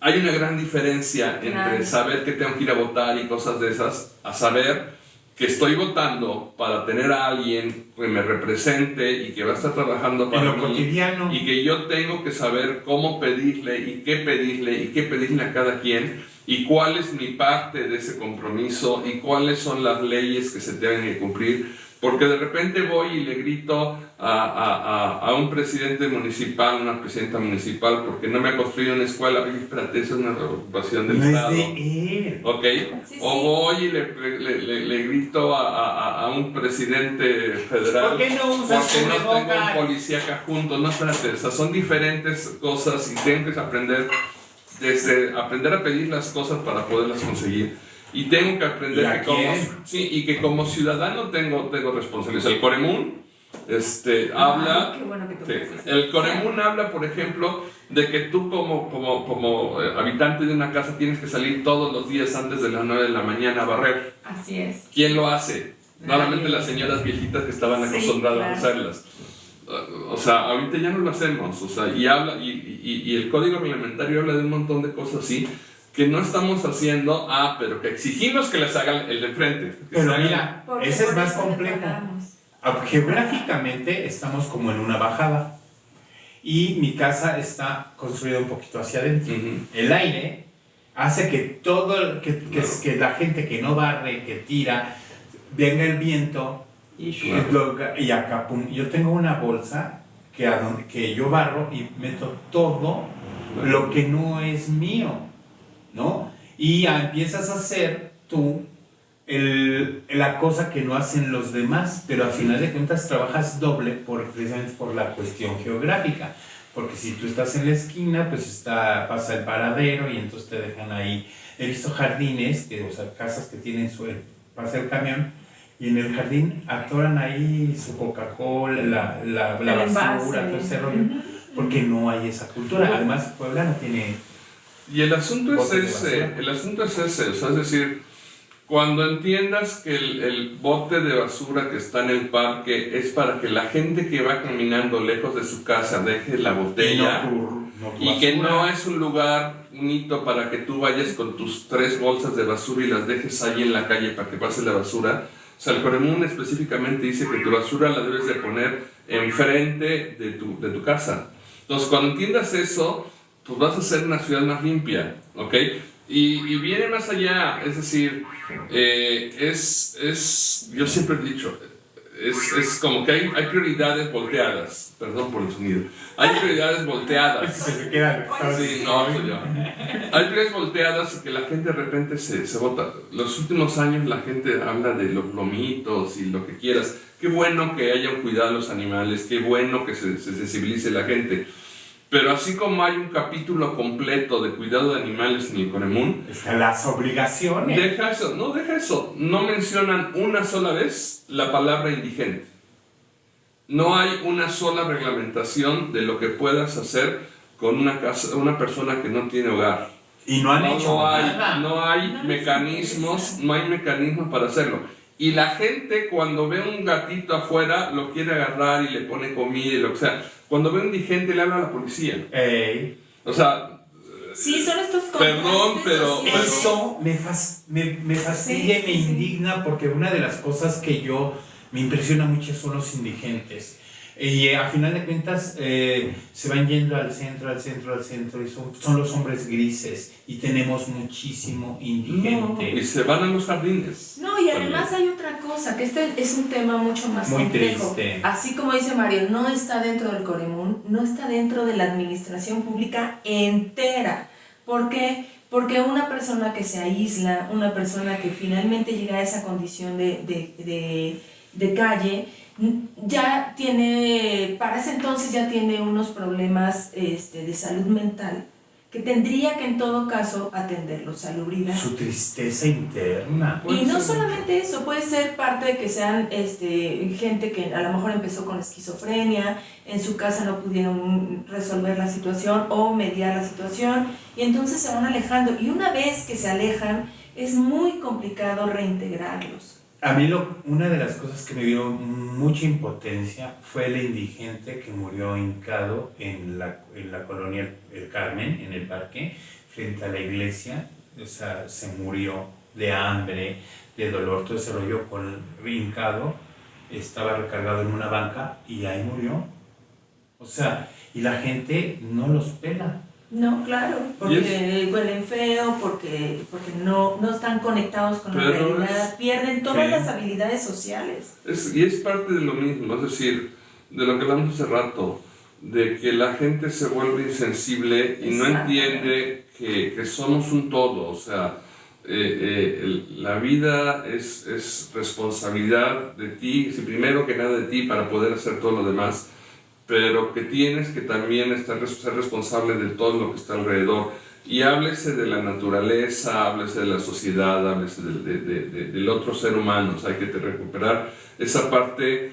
hay una gran diferencia entre saber que tengo que ir a votar y cosas de esas, a saber que estoy votando para tener a alguien que me represente y que va a estar trabajando para En lo mí, cotidiano. y que yo tengo que saber cómo pedirle y qué pedirle a cada quien, y cuál es mi parte de ese compromiso y cuáles son las leyes que se deben de cumplir. Porque de repente voy y le grito a un presidente municipal, una presidenta municipal, porque no me ha construido una escuela. Oye, espérate, esa es una preocupación del No Estado. es de él. ¿Ok? Sí, O voy y le grito a un presidente federal. ¿Por qué no usas porque no tengo cubrebocas? un policía acá junto? No, espérate, o sea, son diferentes cosas y tengo que aprender a pedir las cosas para poderlas conseguir. Y tengo que aprender que como ciudadano tengo responsabilidades. El Coremún habla, Qué bueno que sí, tocas eso. el Coremún habla, por ejemplo, de que tú como habitante de una casa tienes que salir todos los días antes de las 9 de la mañana a barrer. Así es. ¿Quién lo hace? Normalmente las señoras viejitas que estaban Sí, acostumbradas claro. a hacerlas. O sea, ahorita ya no lo hacemos. O sea, y el código reglamentario habla de un montón de cosas así que no estamos haciendo, pero que exigimos que les hagan el de enfrente. Pero mira, Porque ese es por más eso le complejo. pagamos. Geográficamente estamos como en una bajada y mi casa está construida un poquito hacia adentro. Ujú. El aire hace que que la gente que no barre, que tira, venga el viento y acá, pum. Yo tengo una bolsa que yo barro y meto todo lo que no es mío, ¿no? Y ya empiezas a hacer tú la cosa que no hacen los demás, pero al final de cuentas trabajas doble precisamente por la cuestión geográfica, porque si tú estás en la esquina, pues pasa el paradero y entonces te dejan ahí. He visto jardines, o sea, casas que tienen pasa el camión y en el jardín atoran ahí su Coca-Cola, la basura, todo ese rollo, porque no hay esa cultura. Además, Puebla no tiene... Y el asunto es ese, o sea, es decir, cuando entiendas que el bote de basura que está en el parque es para que la gente que va caminando lejos de su casa deje la botella y que no es un lugar bonito para que tú vayas con tus 3 bolsas de basura y las dejes ahí en la calle para que pase la basura, O sea, el Coremún específicamente dice que tu basura la debes de poner enfrente de tu casa. Entonces, cuando entiendas eso, pues vas a ser una ciudad más limpia, ¿ok? Y viene más allá, es decir, yo siempre he dicho, es como que hay prioridades volteadas, perdón por el sonido, hay prioridades volteadas. Se queda. Sí, no, soy yo. Hay prioridades volteadas que la gente de repente se bota. Los últimos años la gente habla de los lomitos y lo que quieras. Qué bueno que haya un cuidado de los animales, qué bueno que se sensibilice la gente. Pero así como hay un capítulo completo de cuidado de animales en el Coremún, Las obligaciones. deja eso. No mencionan una sola vez la palabra indigente. No hay una sola reglamentación de lo que puedas hacer con una persona que no tiene hogar. Y no han hecho nada. No hay mecanismos para hacerlo. Y la gente cuando ve un gatito afuera lo quiere agarrar y le pone comida y lo que sea. Cuando ve un indigente le habla a la policía. O sea, sí, son estos perdón, pero Eso me fastidia y me indigna, porque una de las cosas que me impresiona mucho son los indigentes. Y a final de cuentas se van yendo al centro y son los hombres grises, y tenemos muchísimo indigente. Y se van a los jardines. No, y además hay otra cosa, que este es un tema mucho más Muy complejo. triste. Así como dice Mario, no está dentro del Coremún, no está dentro de la administración pública entera. ¿Por qué? Porque una persona que se aísla, una persona que finalmente llega a esa condición de calle, ya tiene, para ese entonces ya tiene unos problemas de salud mental que tendría que en todo caso atenderlo, salubridad. Su tristeza interna. Y no solamente eso, puede ser parte de que sean gente que a lo mejor empezó con esquizofrenia, en su casa no pudieron resolver la situación o mediar la situación, y entonces se van alejando, y una vez que se alejan es muy complicado reintegrarlos. A mí una de las cosas que me dio mucha impotencia fue el indigente que murió hincado en la colonia El Carmen, en el parque, frente a la iglesia. O sea, se murió de hambre, de dolor, todo ese rollo, hincado, estaba recargado en una banca y ahí murió. O sea, y la gente no los pela. No, claro, porque huelen feo, porque no están conectados con la realidad, pierden todas las habilidades sociales. Y es parte de lo mismo, es decir, de lo que hablamos hace rato, de que la gente se vuelve insensible y no entiende que somos un todo. O sea, la vida es responsabilidad de ti, primero que nada de ti, para poder hacer todo lo demás, pero que tienes que también ser responsable de todo lo que está alrededor. Y háblese de la naturaleza, háblese de la sociedad, háblese del otro ser humano. O sea, hay que recuperar esa parte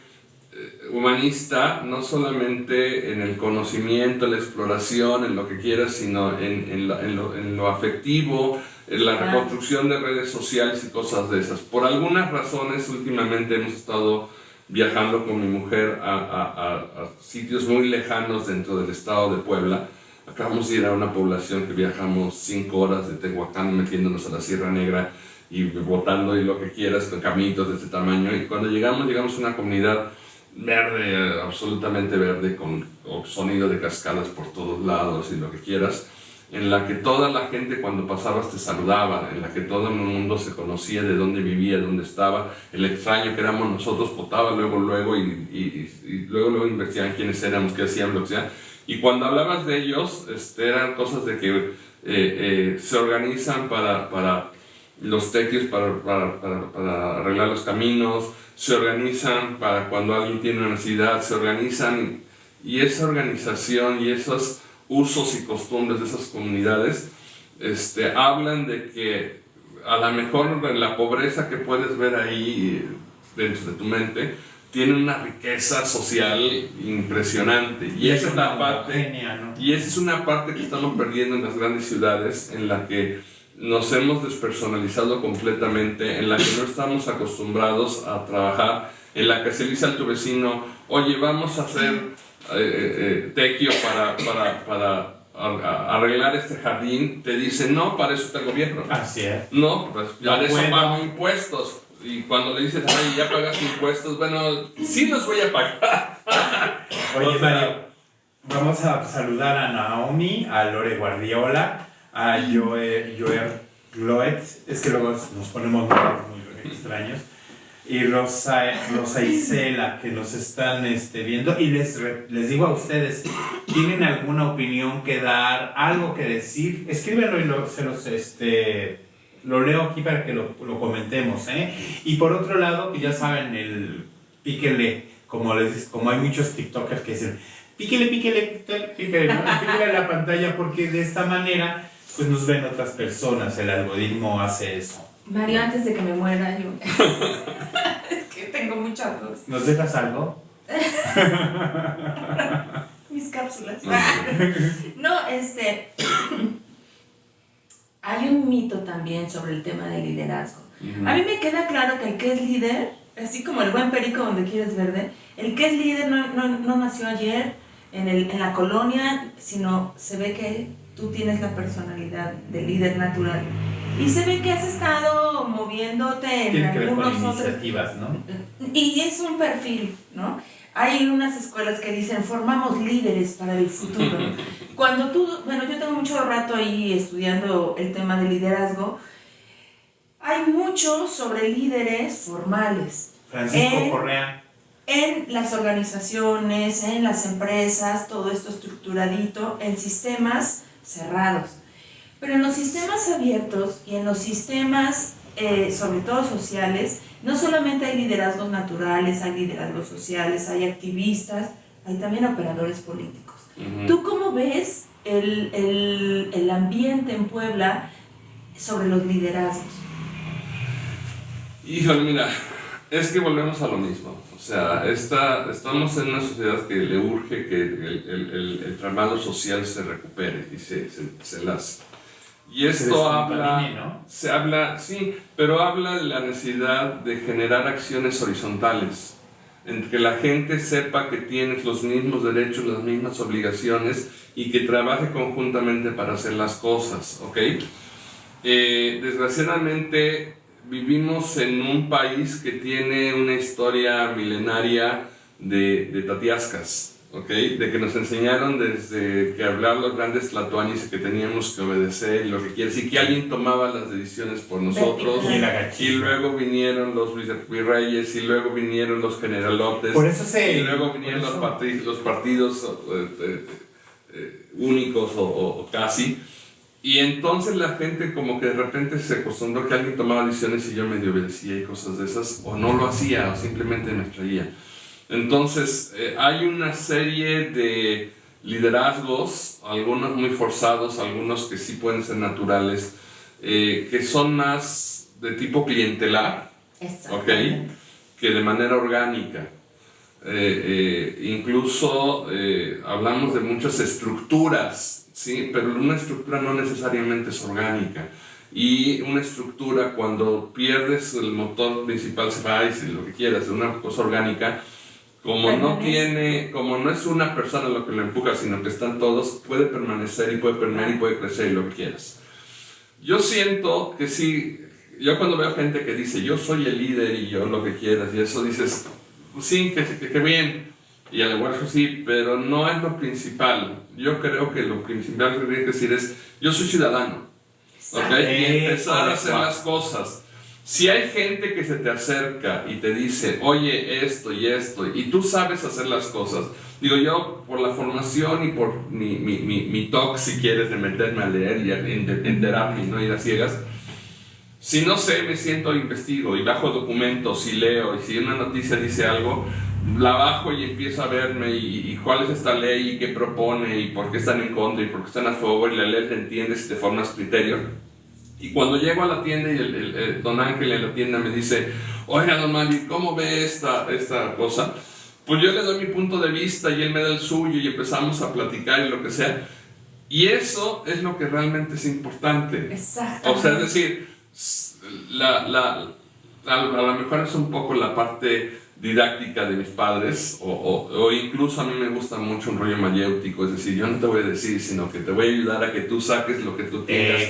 humanista, no solamente en el conocimiento, en la exploración, en lo que quieras, sino en lo afectivo, en la reconstrucción de redes sociales y cosas de esas. Por algunas razones, últimamente hemos estado viajando con mi mujer a sitios muy lejanos dentro del estado de Puebla. Acabamos de ir a una población que viajamos 5 horas de Tehuacán, metiéndonos a la Sierra Negra y botando y lo que quieras con caminitos de este tamaño. Y cuando llegamos a una comunidad verde, absolutamente verde, con sonido de cascadas por todos lados y lo que quieras, en la que toda la gente cuando pasabas te saludaba, en la que todo el mundo se conocía de dónde vivía, dónde estaba, el extraño que éramos nosotros votaba luego y luego investigaban quiénes éramos, qué hacían, lo que sea. Y cuando hablabas de ellos, eran cosas de que se organizan para los tequios, para arreglar los caminos, se organizan para cuando alguien tiene una necesidad, se organizan, y esa organización y esos usos y costumbres de esas comunidades hablan de que a lo mejor la pobreza que puedes ver ahí dentro de tu mente tiene una riqueza social impresionante, y esa es la parte, y esa es una parte que estamos perdiendo en las grandes ciudades, en la que nos hemos despersonalizado completamente, en la que no estamos acostumbrados a trabajar, en la que se le dice a tu vecino, oye, vamos a hacer tequio para arreglar este jardín, te dice, no, para eso está el gobierno. Así es. No, pues para eso pago impuestos. Y cuando le dices, ay, ya pagas impuestos, bueno, sí los voy a pagar. Oye, Mario, vamos a saludar a Naomi, a Lore Guardiola, a Joe Gloet, es que luego nos ponemos muy extraños, y Rosa Isela, que nos están viendo, y les digo a ustedes, ¿tienen alguna opinión que dar, algo que decir? Escríbenlo y lo leo aquí para que lo comentemos, ¿eh? Y por otro lado, que ya saben, el píquele, como hay muchos tiktokers que dicen, píquele, ¿no? Píquele a la pantalla, porque de esta manera pues nos ven otras personas, el algoritmo hace eso. Mario, antes de que me muera, yo... es que tengo mucha tos. ¿Nos dejas algo? Mis cápsulas. No, hay un mito también sobre el tema del liderazgo. A mí me queda claro que el que es líder, así como el buen perico donde quieres verde, el que es líder no nació ayer en la colonia, sino se ve que tú tienes la personalidad de líder natural. Y se ve que has estado moviéndote en tiene que ver con algunos iniciativas, ¿no? Y es un perfil, ¿no? Hay unas escuelas que dicen, formamos líderes para el futuro. Cuando yo tengo mucho rato ahí estudiando el tema de liderazgo, hay mucho sobre líderes formales. Francisco Correa. En las organizaciones, en las empresas, todo esto estructuradito, en sistemas cerrados. Pero en los sistemas abiertos y en los sistemas, sobre todo sociales, no solamente hay liderazgos naturales, hay liderazgos sociales, hay activistas, hay también operadores políticos. ¿Tú cómo ves el ambiente en Puebla sobre los liderazgos? Híjole, mira, es que volvemos a lo mismo. O sea, estamos en una sociedad que le urge que el tramado social se recupere y se enlace. Y esto sí, pero habla de la necesidad de generar acciones horizontales, en que la gente sepa que tienes los mismos derechos, las mismas obligaciones y que trabaje conjuntamente para hacer las cosas, ¿ok? Desgraciadamente vivimos en un país que tiene una historia milenaria de tatiascas, ¿ok? De que nos enseñaron desde que hablar los grandes tlatoanis que teníamos que obedecer y lo que quieres, y que alguien tomaba las decisiones por nosotros, y luego vinieron los virreyes, y luego vinieron los generalotes, y luego vinieron los partidos únicos o casi, y entonces la gente como que de repente se acostumbró que alguien tomaba decisiones y yo medio obedecía y cosas de esas, o no lo hacía, o simplemente me traía. Entonces, hay una serie de liderazgos, algunos muy forzados, algunos que sí pueden ser naturales, que son más de tipo clientelar, ¿okay? Que de manera orgánica. Incluso hablamos de muchas estructuras, ¿sí? Pero una estructura no necesariamente es orgánica. Y una estructura, cuando pierdes el motor principal, se va y lo que quieras, de una cosa orgánica, como no es una persona lo que lo empuja, sino que están todos, puede permanecer y puede permear y puede crecer y lo que quieras. Yo siento que sí, yo cuando veo gente que dice yo soy el líder y yo lo que quieras y eso, dices, pues sí, que bien, y al igual sí, pero no es lo principal. Yo creo que lo principal que tiene que decir es yo soy ciudadano, ¿okay? Y empezar a hacer las cosas. Si hay gente que se te acerca y te dice, oye, esto y esto, y tú sabes hacer las cosas, digo yo, por la formación y por mi toque, si quieres, de meterme a leer y a enterarme y no ir a ciegas, si no sé, me siento, investigo y bajo documentos y leo, y si una noticia dice algo, la bajo y empiezo a verme y cuál es esta ley y qué propone y por qué están en contra y por qué están a favor, y la ley te entiendes y te formas criterio. Y cuando llego a la tienda y el don Ángel en la tienda me dice, oiga, don Mario, ¿cómo ve esta cosa? Pues yo le doy mi punto de vista y él me da el suyo y empezamos a platicar y lo que sea. Y eso es lo que realmente es importante. Exacto. O sea, es decir, a lo mejor es un poco la parte didáctica de mis padres, o incluso a mí me gusta mucho un rollo mayéutico, es decir, yo no te voy a decir, sino que te voy a ayudar a que tú saques lo que tú tengas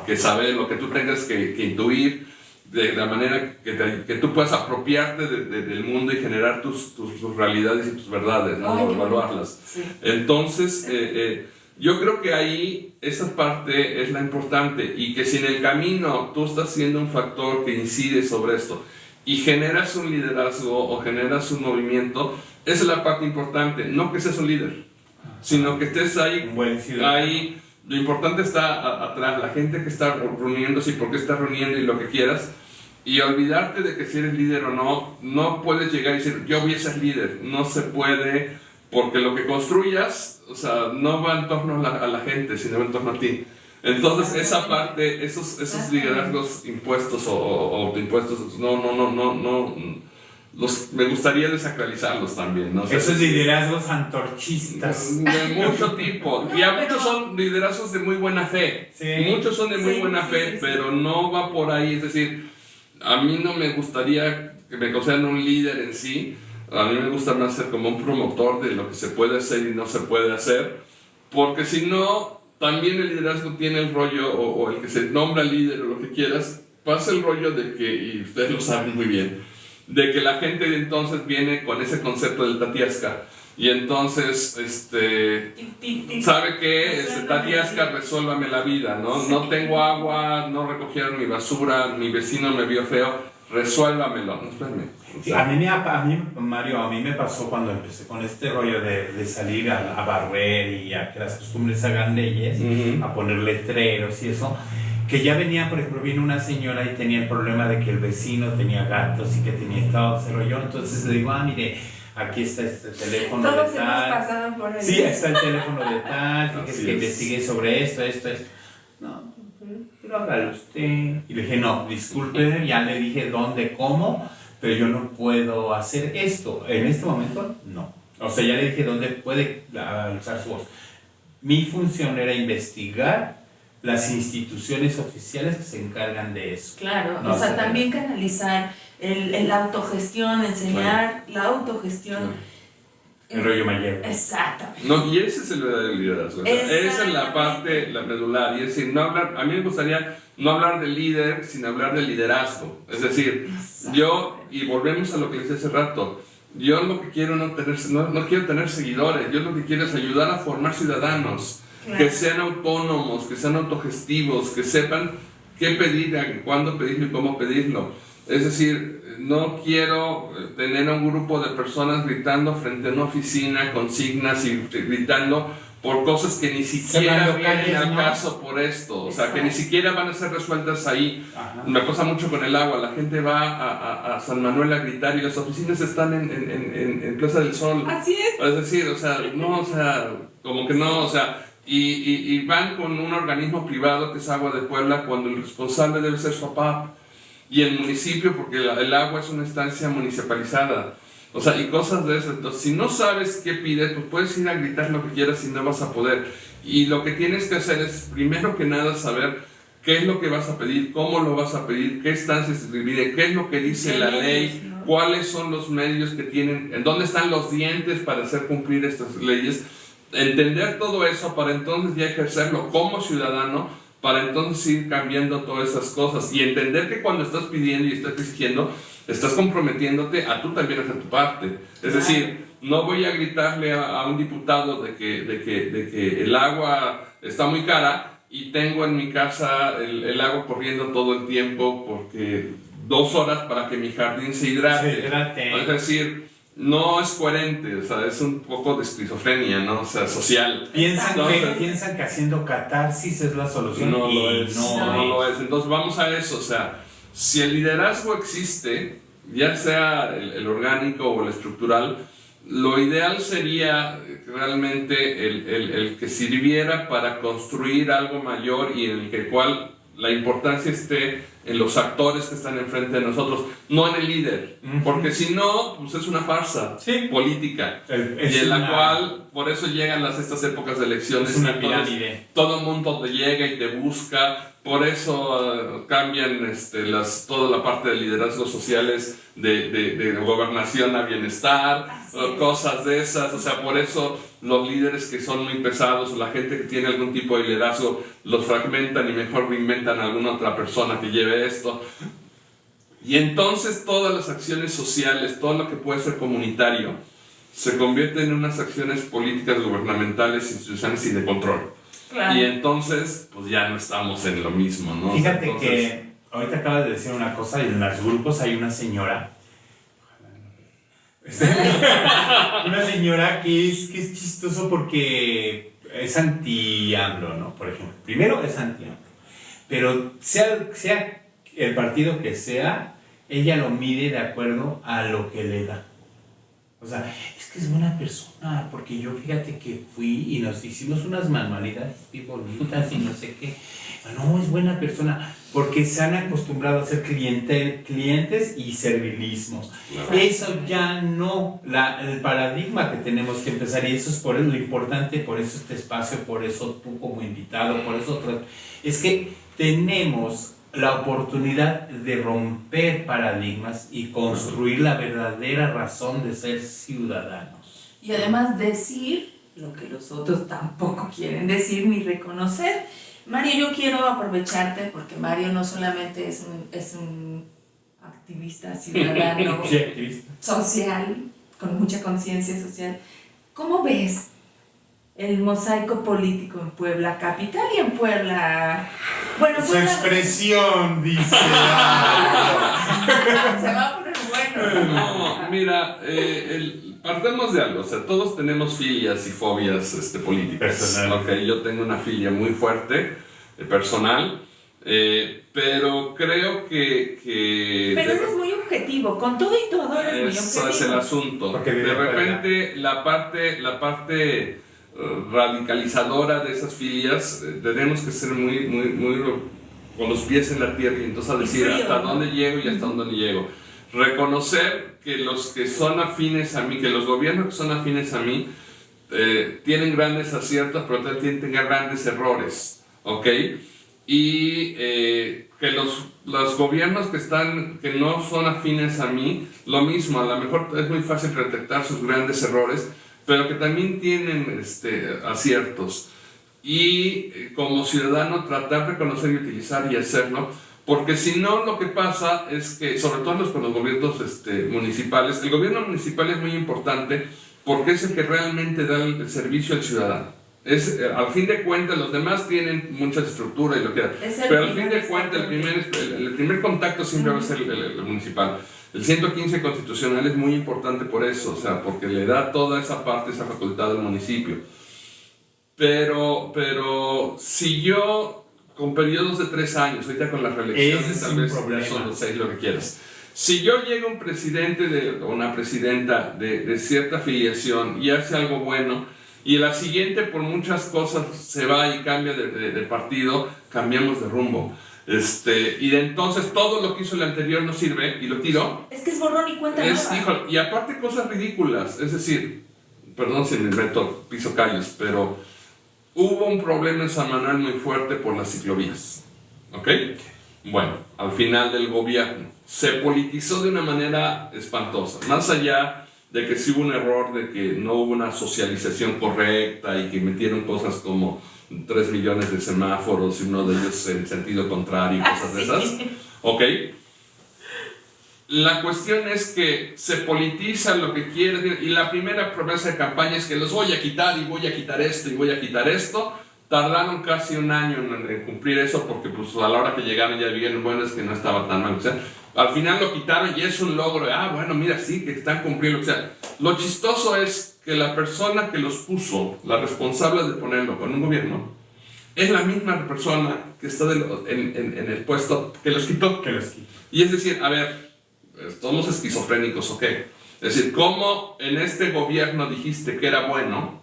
que saber, lo que tú tengas que intuir. de la manera que tú puedas apropiarte del mundo y generar tus realidades y tus verdades, ¿no? Evaluarlas. Sí. Entonces, yo creo que ahí esa parte es la importante, y que si en el camino tú estás siendo un factor que incide sobre esto y generas un liderazgo o generas un movimiento, esa es la parte importante, no que seas un líder, sino que estés ahí. Un buen ciudadano. Ahí lo importante está atrás, la gente que está reuniéndose y por qué está reuniendo y lo que quieras, y olvidarte de que si eres líder o no. No puedes llegar y decir yo voy a ser líder, no se puede, porque lo que construyas, o sea, no va en torno a la gente, sino en torno a ti. Entonces esa parte, esos liderazgos impuestos o autoimpuestos, me gustaría desacralizarlos también, ¿no? O sea, esos liderazgos antorchistas. De mucho tipo. Y a muchos son liderazgos de muy buena fe. Sí. Muchos son de muy buena fe, pero no va por ahí. Es decir, a mí no me gustaría que me consideran un líder en sí. A mí me gusta más ser como un promotor de lo que se puede hacer y no se puede hacer. Porque si no, también el liderazgo tiene el rollo, o el que se nombra líder o lo que quieras, pasa el rollo de que, y ustedes lo saben muy bien, de que la gente entonces viene con ese concepto del tatiasca, y entonces sabe que tatiasca, resuélvame la vida, ¿no? No tengo agua, no recogieron mi basura, mi vecino me vio feo, resuélvamelo. No, espérame. Sí, a mí, Mario, a mí me pasó cuando empecé con este rollo de salir a barrer y a que las costumbres hagan leyes, a poner letreros y eso, que ya venía, por ejemplo, vino una señora y tenía el problema de que el vecino tenía gatos y que tenía todo ese rollo. Entonces le digo, mire, aquí está este teléfono todos de tal. hemos pasado por ahí. Sí, está el teléfono de tal, fíjese que es. investigue sobre esto. No, pero hágalo usted. Y le dije, no, disculpe, ya le dije dónde, cómo, pero yo no puedo hacer esto. En este momento, no. O sea, ya le dije dónde puede alzar su voz. Mi función era investigar las instituciones oficiales que se encargan de eso. Claro, No o sea, sé. también canalizar la autogestión, enseñar la autogestión. El rollo Mayer. Exactamente. No, y ese es el verdadero liderazgo. O sea, esa es la parte, la medular. Y es decir, a mí me gustaría no hablar de líder, sino hablar de liderazgo. Es decir, y volvemos a lo que les decía hace rato, yo lo que quiero no quiero tener seguidores, yo lo que quiero es ayudar a formar ciudadanos. Claro. Que sean autónomos, que sean autogestivos, que sepan qué pedir, cuándo pedirlo y cómo pedirlo. Es decir, no quiero tener a un grupo de personas gritando frente a una oficina, consignas y gritando por cosas que ni siquiera vienen al caso por esto. O sea, que ni siquiera van a ser resueltas ahí. Ajá. Me pasa mucho con el agua. La gente va a San Manuel a gritar y las oficinas están en Plaza del Sol. Así es. Es decir, o sea, no, o sea, como que no, o sea... Y van con un organismo privado que es Agua de Puebla, cuando el responsable debe ser su papá y el municipio, porque el agua es una instancia municipalizada. O sea, y cosas de eso. Entonces, si no sabes qué pides, pues puedes ir a gritar lo que quieras y no vas a poder. Y lo que tienes que hacer es, primero que nada, saber qué es lo que vas a pedir, cómo lo vas a pedir, qué instancias se divide, qué es lo que dice la ley, ¿no? Cuáles son los medios que tienen, en dónde están los dientes para hacer cumplir estas leyes. Entender todo eso para entonces ya ejercerlo como ciudadano, para entonces ir cambiando todas esas cosas y entender que cuando estás pidiendo y estás exigiendo, estás comprometiéndote a tú también hacer tu parte. Es decir, no voy a gritarle a un diputado de que el agua está muy cara y tengo en mi casa el agua corriendo todo el tiempo porque 2 horas para que mi jardín se hidrate. Es decir, no es coherente, o sea, es un poco de esquizofrenia, ¿no? O sea, social. Piensan que haciendo catarsis es la solución. No lo es. No lo es. Entonces vamos a eso, o sea, si el liderazgo existe, ya sea el orgánico o el estructural, lo ideal sería realmente el que sirviera para construir algo mayor y en el cual la importancia esté en los actores que están enfrente de nosotros, no en el líder, porque si no, pues es una farsa política, y en la cual, por eso llegan estas épocas de elecciones, es una pirámide. Todo el mundo te llega y te busca, por eso cambian toda la parte de liderazgos sociales de gobernación a bienestar, cosas de esas, o sea, por eso los líderes que son muy pesados, la gente que tiene algún tipo de liderazgo, los fragmentan y mejor reinventan a alguna otra persona que lleve esto. Y entonces todas las acciones sociales, todo lo que puede ser comunitario, se convierte en unas acciones políticas, gubernamentales, institucionales y de control. Claro. Y entonces, pues ya no estamos en lo mismo, ¿no? Fíjate entonces, que ahorita acabas de decir una cosa, y en los grupos hay una señora. Una señora que es chistoso porque es anti-AMLO, ¿no? Por ejemplo. Primero es anti-AMLO. Pero sea el partido que sea, ella lo mide de acuerdo a lo que le da. O sea, es que es buena persona, porque yo fíjate que fui y nos hicimos unas manualidades muy bonitas y no sé qué. No, es buena persona, porque se han acostumbrado a ser clientes y servilismos. Claro. Eso ya no, el paradigma que tenemos que empezar, y eso es por eso lo importante, por eso este espacio, por eso tú como invitado, por eso otro, es que tenemos la oportunidad de romper paradigmas y construir la verdadera razón de ser ciudadanos. Y además decir lo que los otros tampoco quieren decir ni reconocer. Mario, yo quiero aprovecharte porque Mario no solamente es un activista ciudadano, Sí, activista. social, con mucha conciencia social. ¿Cómo ves el mosaico político en Puebla capital y en Puebla? Bueno, Su Puebla... expresión, dice. Se va a poner bueno. No, mira, partamos de algo, o sea, todos tenemos filias y fobias políticas. Personal. Okay, yo tengo una filia muy fuerte, personal, pero creo que Pero eres muy objetivo, con todo y todo eres muy objetivo. eso es el asunto. Porque De repente la parte radicalizadora de esas filias, tenemos que ser muy con los pies en la tierra y entonces a decir frío, hasta ¿no? dónde llego y hasta dónde no llego. Reconocer que los que son afines a mí, que los gobiernos que son afines a mí, tienen grandes aciertos, pero también tienen que tener grandes errores, ¿ok? Y que los gobiernos que no son afines a mí, lo mismo, a lo mejor es muy fácil detectar sus grandes errores, pero que también tienen aciertos. Y como ciudadano tratar de reconocer y utilizar y hacerlo, porque si no lo que pasa es que, sobre todo con los gobiernos municipales, el gobierno municipal es muy importante porque es el que realmente da el servicio al ciudadano. Al fin de cuentas, los demás tienen mucha estructura y lo que pero al fin de cuentas el primer contacto siempre va a ser el municipal. El 115 constitucional es muy importante por eso, o sea, porque le da toda esa parte, esa facultad al municipio. Pero si yo, con periodos de 3 años, ahorita con las reelecciones, tal vez ya son los 6, lo que quieras. Si yo llega un presidente o una presidenta de cierta afiliación y hace algo bueno, y la siguiente por muchas cosas se va y cambia de partido, cambiamos de rumbo. Y de entonces todo lo que hizo el anterior no sirve y lo tiro. Es que es borrón y cuenta nueva. Híjole, y aparte cosas ridículas, es decir, perdón si me meto piso callos, pero hubo un problema en San Manuel muy fuerte por las ciclovías, ¿ok? Bueno, al final del gobierno se politizó de una manera espantosa, más allá de que sí hubo un error, de que no hubo una socialización correcta y que metieron cosas como 3 millones de semáforos y uno de ellos en sentido contrario y cosas de esas, ¿ok? La cuestión es que se politiza lo que quiere y la primera promesa de campaña es que los voy a quitar y voy a quitar esto y voy a quitar esto. Tardaron casi un año en cumplir eso porque pues a la hora que llegaron ya vieron, bueno, es que no estaba tan mal, o sea, al final lo quitaron y es un logro, bueno, mira, sí, que están cumpliendo, o sea, lo chistoso es que la persona que los puso, la responsable de ponerlo con un gobierno, es la misma persona que está en el puesto que los quitó. Y es decir, a ver, somos esquizofrénicos, ¿ok? Es decir, ¿cómo en este gobierno dijiste que era bueno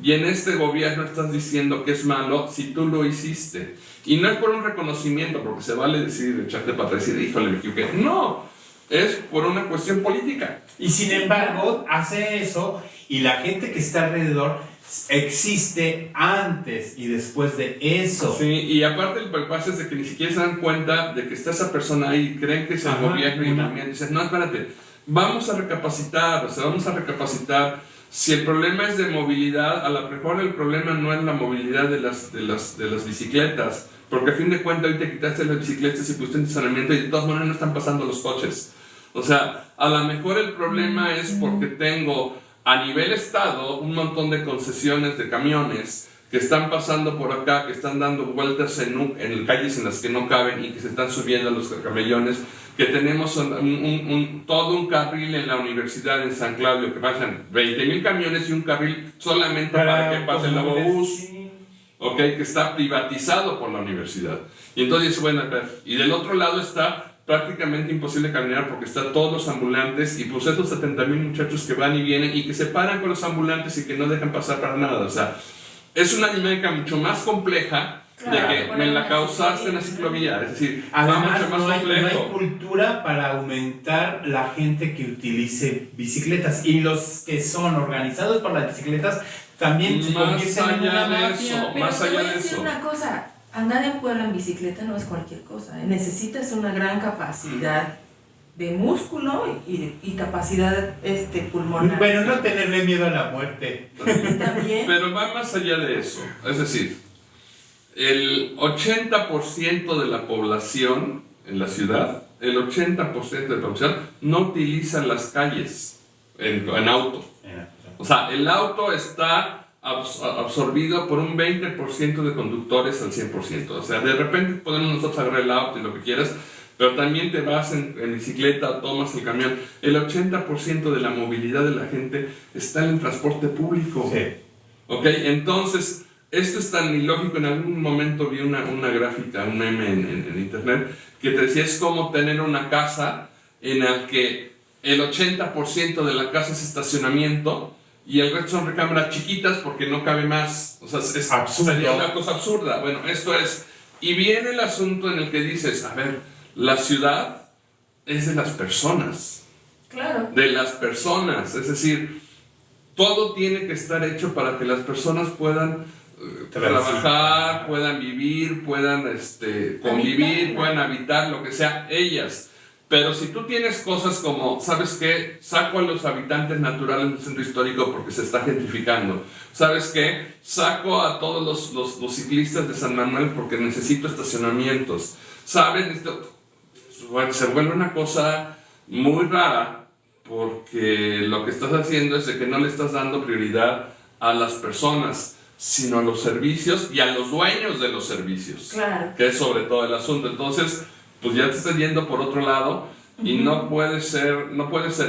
y en este gobierno estás diciendo que es malo si tú lo hiciste? Y no es por un reconocimiento, porque se vale decir, echarte para atrás y decir, híjole, me equivoqué. No, es por una cuestión política. Y sin embargo, hace eso y la gente que está alrededor existe antes y después de eso. Sí, y aparte el pasa es de que ni siquiera se dan cuenta de que está esa persona ahí, creen que es el gobierno y también dicen, no, espérate, vamos a recapacitar, o sea, vamos a recapacitar Si el problema es de movilidad, a lo mejor el problema no es la movilidad de las bicicletas, porque a fin de cuentas hoy te quitaste las bicicletas y pusiste en estacionamiento y de todas maneras no están pasando los coches. O sea, a lo mejor el problema es porque tengo a nivel estado un montón de concesiones de camiones que están pasando por acá, que están dando vueltas en calles en las que no caben y que se están subiendo a los camellones, que tenemos todo un carril en la universidad en San Claudio, que pasan 20,000 camiones y un carril solamente para que pase el autobús, okay, que está privatizado por la universidad. Y entonces, bueno, y del otro lado está prácticamente imposible caminar porque están todos los ambulantes y pues esos 70,000 muchachos que van y vienen y que se paran con los ambulantes y que no dejan pasar para nada. O sea, es una dinámica mucho más compleja, claro, de que me la causaste en la ciclovía, es decir, además no hay cultura para aumentar la gente que utilice bicicletas, y los que son organizados por las bicicletas también se convierten en una mafia. Más allá de eso. Pero te voy a decir una cosa, andar en Puebla en bicicleta no es cualquier cosa, necesitas una gran capacidad de músculo y capacidad pulmonar. Bueno, no tenerle miedo a la muerte. También. Pero va más allá de eso, es decir, el 80% de la población en la ciudad, el 80% de la población no utiliza las calles en auto. O sea, el auto está absorbido por un 20% de conductores al 100%. O sea, de repente podemos nosotros agarrar el auto y lo que quieras, pero también te vas en bicicleta o tomas el camión. El 80% de la movilidad de la gente está en el transporte público. Sí. ¿Ok? Entonces, esto es tan ilógico. En algún momento vi una gráfica, un meme en internet, que te decía, es como tener una casa en la que el 80% de la casa es estacionamiento y el resto son recámaras chiquitas porque no cabe más. O sea, sería una cosa absurda. Bueno, esto es. Y viene el asunto en el que dices, a ver, la ciudad es de las personas. Claro. De las personas. Es decir, todo tiene que estar hecho para que las personas puedan trabajar, puedan vivir, puedan convivir, puedan habitar, lo que sea, ellas. Pero si tú tienes cosas como, ¿sabes qué? Saco a los habitantes naturales del centro histórico porque se está gentrificando. ¿Sabes qué? Saco a todos los ciclistas de San Manuel porque necesito estacionamientos. ¿Saben? Bueno, se vuelve una cosa muy rara porque lo que estás haciendo es de que no le estás dando prioridad a las personas, sino a los servicios y a los dueños de los servicios. Claro. Que es sobre todo el asunto. Entonces, pues ya te estás yendo por otro lado y no puede ser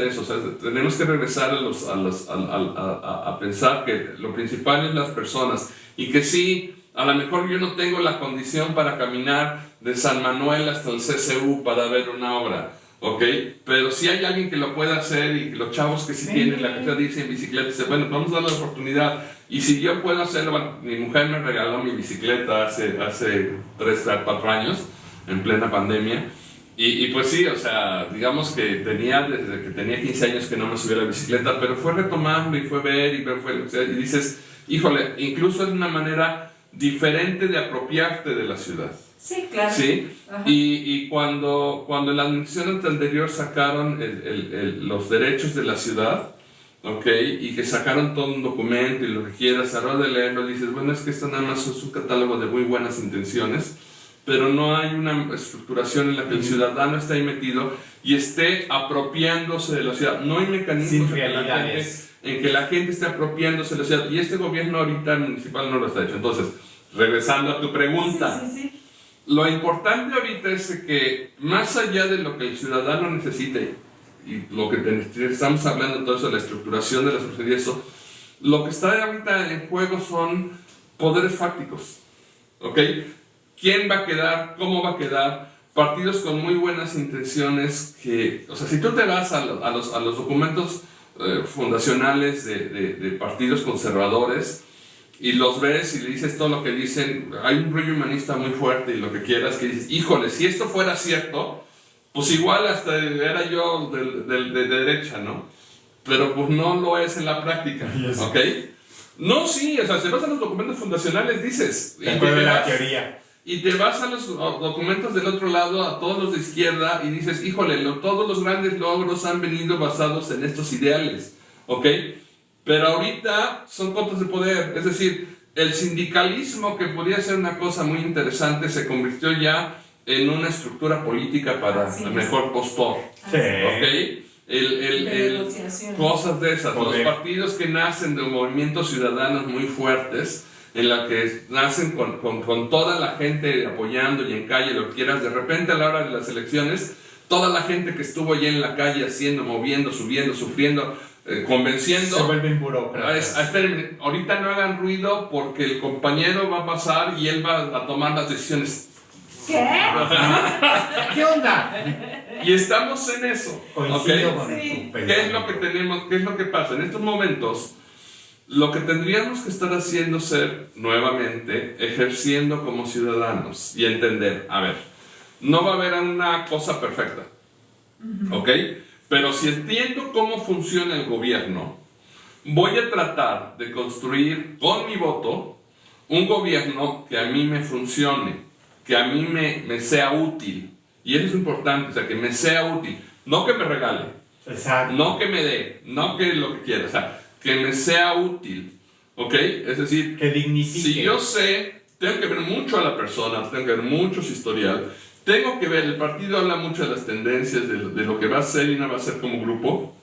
eso. O sea, tenemos que regresar a pensar que lo principal es las personas y que sí, a lo mejor yo no tengo la condición para caminar de San Manuel hasta el CCU para ver una obra, ¿ok? Pero si hay alguien que lo pueda hacer y los chavos que sí tienen la capacidad de irse en bicicleta, dicen, bueno, vamos a darle la oportunidad. Y si yo puedo hacerlo, bueno, mi mujer me regaló mi bicicleta hace 3-4 años, en plena pandemia, y pues sí, o sea, digamos que desde que tenía 15 años que no me subía a la bicicleta, pero fue retomando y fue ver y dices, híjole, incluso es una manera diferente de apropiarte de la ciudad. Sí, claro. ¿Sí? Y cuando en la administración anterior sacaron los derechos de la ciudad, ¿ok? Y que sacaron todo un documento y lo que quieras, a la hora de leerlo dices, bueno, es que esto nada más es un catálogo de muy buenas intenciones, pero no hay una estructuración en la que el ciudadano esté ahí metido y esté apropiándose de la ciudad. No hay mecanismos en que la gente esté apropiándose de la ciudad, y este gobierno ahorita municipal no lo está hecho. Entonces, regresando a tu pregunta, sí. Lo importante ahorita es que más allá de lo que el ciudadano necesita y lo que estamos hablando todo eso de la estructuración de la sociedad y eso, lo que está ahorita en juego son poderes fácticos, ¿ok? ¿Quién va a quedar? ¿Cómo va a quedar? Partidos con muy buenas intenciones que, o sea, si tú te vas a los documentos fundacionales de partidos conservadores y los ves y le dices todo lo que dicen, hay un rollo humanista muy fuerte y lo que quieras, que dices, híjole, si esto fuera cierto, pues igual hasta era yo de derecha, ¿no? Pero pues no lo es en la práctica, ¿ok? No, sí, o sea, si vas a los documentos fundacionales dices... la teoría. Y te vas a los documentos del otro lado, a todos los de izquierda, y dices, híjole, todos los grandes logros han venido basados en estos ideales, ¿ok? Pero ahorita son cotos de poder, es decir, el sindicalismo, que podía ser una cosa muy interesante, se convirtió ya en una estructura política para el mejor postor. Sí. ¿Ok? Cosas de esas. Poder. Los partidos que nacen de movimientos ciudadanos muy fuertes, en la que nacen con toda la gente apoyando y en calle, lo que quieras, de repente a la hora de las elecciones, toda la gente que estuvo allá en la calle haciendo, moviendo, subiendo, sufriendo, convenciendo, se vuelven burócratas. Espérenme, ahorita no hagan ruido porque el compañero va a pasar y él va a tomar las decisiones. ¿Qué? ¿Qué onda? Y estamos en eso. Coincido con Sí. tu ¿Qué es lo que tenemos? ¿Qué es lo que pasa? En estos momentos, lo que tendríamos que estar haciendo es ser, nuevamente, ejerciendo como ciudadanos y entender, a ver, no va a haber una cosa perfecta, ¿ok? Pero si entiendo cómo funciona el gobierno, voy a tratar de construir con mi voto un gobierno que a mí me funcione, que a mí me sea útil. Y eso es importante, o sea, que me sea útil, no que me regale, Exacto. no que me dé, no que lo que quiera, o sea, que me sea útil, ¿ok? Es decir, Que dignifique. si yo sé, tengo que ver mucho a la persona, tengo que ver mucho su historial, tengo que ver, el partido habla mucho de las tendencias, de lo que va a ser y no va a ser como grupo.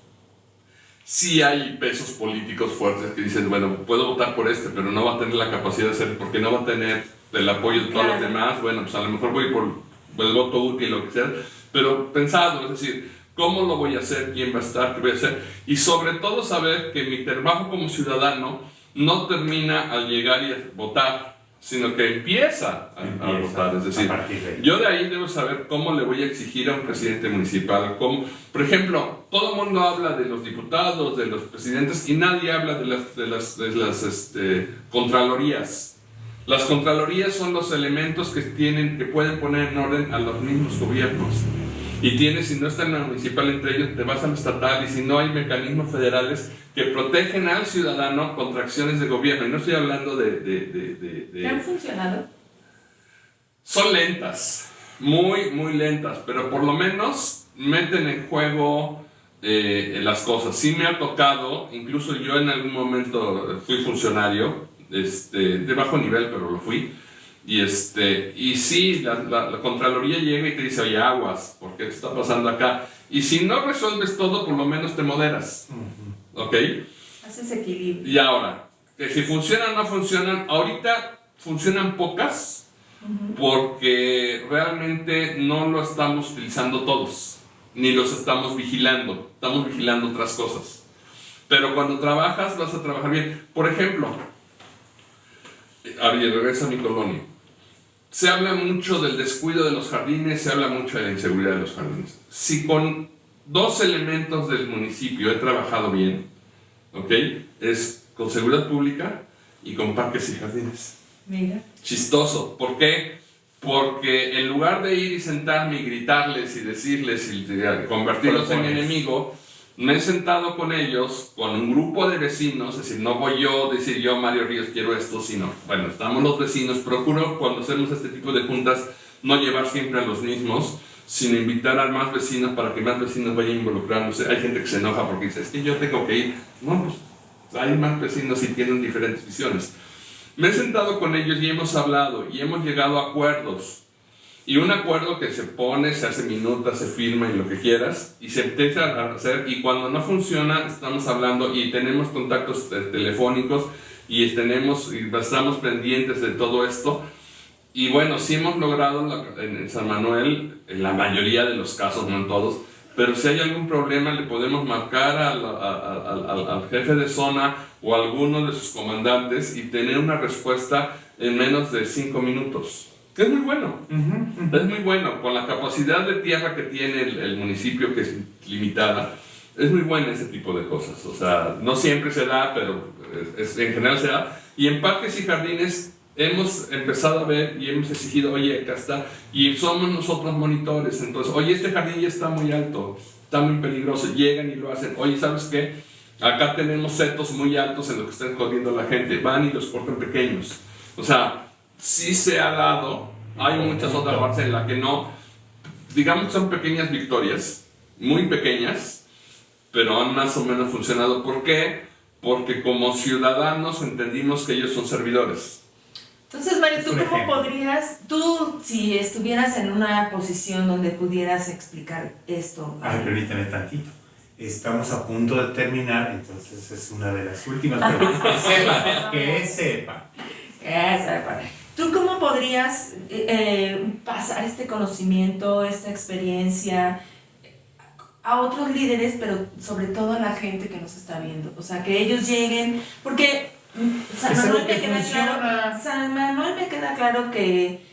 Sí hay pesos políticos fuertes que dicen, bueno, puedo votar por este, pero no va a tener la capacidad de hacer, porque no va a tener el apoyo de todos los demás, bueno, pues a lo mejor voy por el voto útil, lo que sea, pero pensado, es decir, ¿cómo lo voy a hacer? ¿Quién va a estar? ¿Qué voy a hacer? Y sobre todo saber que mi trabajo como ciudadano no termina al llegar y a votar, sino que empieza a votar. Es decir, yo de ahí debo saber cómo le voy a exigir a un presidente municipal. Cómo, por ejemplo, todo el mundo habla de los diputados, de los presidentes, y nadie habla de las contralorías. Las contralorías son los elementos que pueden poner en orden a los mismos gobiernos. Y si no está en la municipal entre ellos, te vas al estatal, y si no hay mecanismos federales que protegen al ciudadano contra acciones de gobierno. Y no estoy hablando de ¿Han funcionado? Son lentas, muy, muy lentas, pero por lo menos meten en juego las cosas. Sí me ha tocado, incluso yo en algún momento fui funcionario, de bajo nivel, pero lo fui. Y sí, la Contraloría llega y te dice, oye, aguas, ¿por qué está pasando acá? Y si no resuelves todo, por lo menos te moderas. ¿Ok? Haces equilibrio. Y ahora, que si funcionan o no funcionan, ahorita funcionan pocas, porque realmente no lo estamos utilizando todos, ni los estamos vigilando otras cosas. Pero cuando trabajas, vas a trabajar bien. Por ejemplo, regreso a mi colonia. Se habla mucho del descuido de los jardines, se habla mucho de la inseguridad de los jardines. Si con 2 elementos del municipio he trabajado bien, ¿ok? Es con seguridad pública y con parques y jardines. Mira. Chistoso. ¿Por qué? Porque en lugar de ir y sentarme y gritarles y decirles y convertirlos en mi enemigo, me he sentado con ellos, con un grupo de vecinos, es decir, no voy yo a decir yo, Mario Ríos, quiero esto, sino, bueno, estamos los vecinos, procuro cuando hacemos este tipo de juntas no llevar siempre a los mismos, sino invitar a más vecinos para que más vecinos vayan involucrándose. Hay gente que se enoja porque dice, es que yo tengo que ir. No, pues hay más vecinos y tienen diferentes visiones. Me he sentado con ellos y hemos hablado y hemos llegado a acuerdos. Y un acuerdo que se pone, se hace minuta, se firma y lo que quieras, y se empieza a hacer, y cuando no funciona, estamos hablando y tenemos contactos telefónicos y estamos pendientes de todo esto. Y bueno, sí hemos logrado en San Manuel, en la mayoría de los casos, no en todos, pero si hay algún problema le podemos marcar al jefe de zona o a alguno de sus comandantes y tener una respuesta en menos de 5 minutos. Es muy bueno, es muy bueno, con la capacidad de tierra que tiene el municipio, que es limitada, es muy bueno ese tipo de cosas. O sea, no siempre se da, pero en general se da. Y en parques y jardines hemos empezado a ver y hemos exigido, oye, acá está, y somos nosotros monitores. Entonces, oye, este jardín ya está muy alto, está muy peligroso, llegan y lo hacen. Oye, ¿sabes qué? Acá tenemos setos muy altos en lo que están jodiendo la gente, van y los cortan pequeños. O sea, sí se ha dado, hay muchas otras partes en las que no, digamos que son pequeñas victorias, muy pequeñas, pero han más o menos funcionado. ¿Por qué? porque como ciudadanos entendimos que ellos son servidores. Entonces, Mario, ¿tú cómo podrías, si estuvieras en una posición donde pudieras explicar esto? Ay, permíteme tantito. Estamos a punto de terminar, entonces es una de las últimas preguntas. Que sepa. ¿Tú cómo podrías pasar este conocimiento, esta experiencia a otros líderes, pero sobre todo a la gente que nos está viendo? O sea, que ellos lleguen, porque San Manuel me queda claro que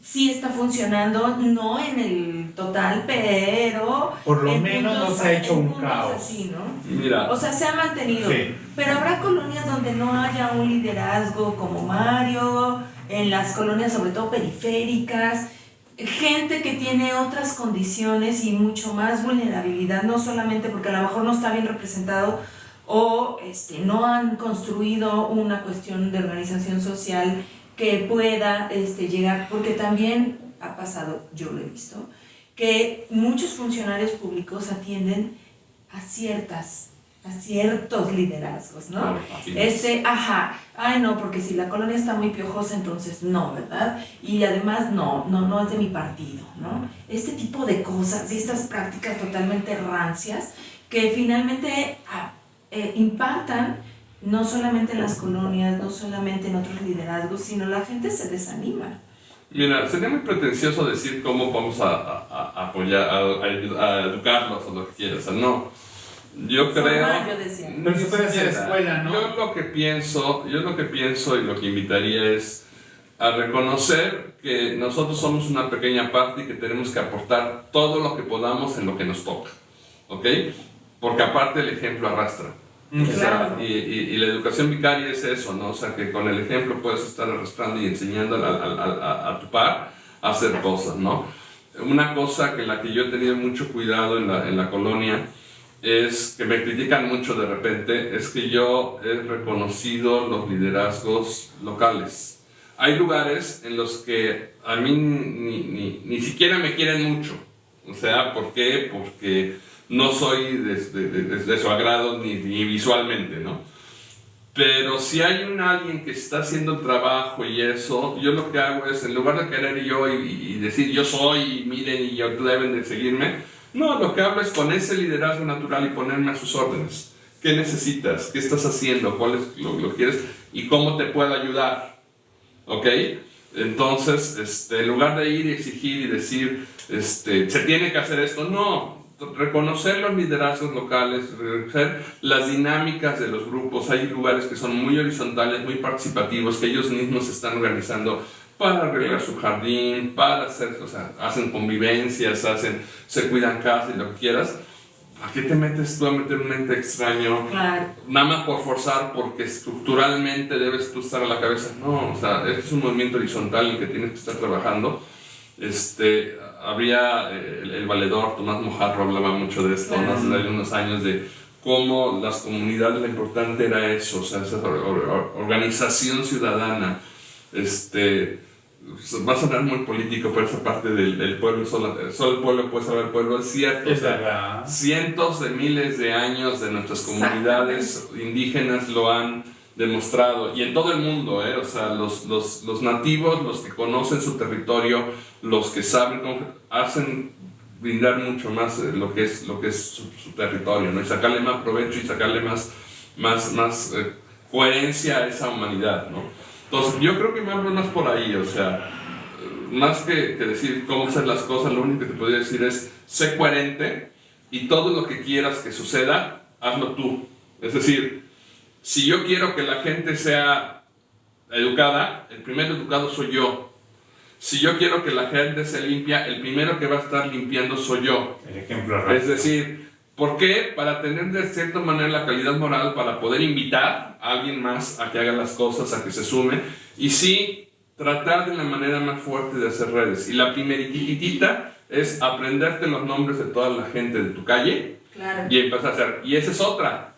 sí está funcionando, no en el total, pero por lo menos no se ha hecho un caos. Así, ¿no? Mira. O sea, se ha mantenido. Sí. Pero habrá colonias donde no haya un liderazgo como Mario, en las colonias sobre todo periféricas, gente que tiene otras condiciones y mucho más vulnerabilidad, no solamente porque a lo mejor no está bien representado o no han construido una cuestión de organización social que pueda llegar, porque también ha pasado, yo lo he visto, que muchos funcionarios públicos atienden a ciertos liderazgos, ¿no? Ay no, porque si la colonia está muy piojosa, entonces no, ¿verdad? Y además no es de mi partido, ¿no? Este tipo de cosas, y estas prácticas totalmente rancias, que finalmente impactan no solamente en las colonias, no solamente en otros liderazgos, sino la gente se desanima. Mira, sería muy pretencioso decir cómo vamos a apoyar, a educarlos o lo que quieras. O sea, no. Yo creo... No se puede hacer escuela, ¿no? Yo lo que pienso y lo que invitaría es a reconocer que nosotros somos una pequeña parte y que tenemos que aportar todo lo que podamos en lo que nos toca. ¿Ok? Porque aparte el ejemplo arrastra. O sea, y la educación vicaria es eso, ¿no? O sea, que con el ejemplo puedes estar arrastrando y enseñando a tu par a hacer cosas, ¿no? Una cosa que la que yo he tenido mucho cuidado en la colonia es que me critican mucho de repente, es que yo he reconocido los liderazgos locales. Hay lugares en los que a mí ni siquiera me quieren mucho. O sea, ¿por qué? Porque no soy de su agrado ni visualmente, ¿no? Pero si hay alguien que está haciendo el trabajo y eso, yo lo que hago es, en lugar de querer yo y decir yo soy, y miren, y deben de seguirme, no, lo que hablo es con ese liderazgo natural y ponerme a sus órdenes. ¿Qué necesitas? ¿Qué estás haciendo? ¿Cuál es lo quieres? ¿Y cómo te puedo ayudar? ¿Ok? Entonces, en lugar de ir y exigir y decir, se tiene que hacer esto, no. Reconocer los liderazgos locales, reconocer las dinámicas de los grupos. Hay lugares que son muy horizontales, muy participativos, que ellos mismos se están organizando para arreglar su jardín, para hacer, o sea, hacen convivencias, se cuidan casa y lo que quieras. ¿A qué te metes tú a meter un ente extraño? Claro. Nada más por forzar, porque estructuralmente debes tú estar a la cabeza. No, o sea, este es un movimiento horizontal en el que tienes que estar trabajando. Habría el valedor Tomás Mojarro hablaba mucho de esto, ¿no? Hace algunos años, de cómo las comunidades, lo importante era eso, o sea, esa organización ciudadana. Va a sonar muy político, pero esa parte del pueblo, solo el pueblo puede salvar el pueblo, es cierto. Es verdad. Cientos de miles de años de nuestras comunidades indígenas lo han demostrado, y en todo el mundo, o sea, los nativos, los que conocen su territorio, los que saben cómo hacen brindar mucho más lo que es su territorio, ¿no? Y sacarle más provecho y sacarle más coherencia a esa humanidad, ¿no? Entonces yo creo que me hablo más por ahí, o sea, más que decir cómo hacer las cosas, lo único que te podría decir es sé coherente y todo lo que quieras que suceda, hazlo tú. Es decir, si yo quiero que la gente sea educada, el primer educado soy yo. Si yo quiero que la gente se limpia, el primero que va a estar limpiando soy yo. El ejemplo arrastra. Es decir, ¿por qué? Para tener de cierta manera la calidad moral, para poder invitar a alguien más a que haga las cosas, a que se sume, y sí, tratar de la manera más fuerte de hacer redes. Y la primeritita es aprenderte los nombres de toda la gente de tu calle, claro, y empezar a hacer. Y esa es otra.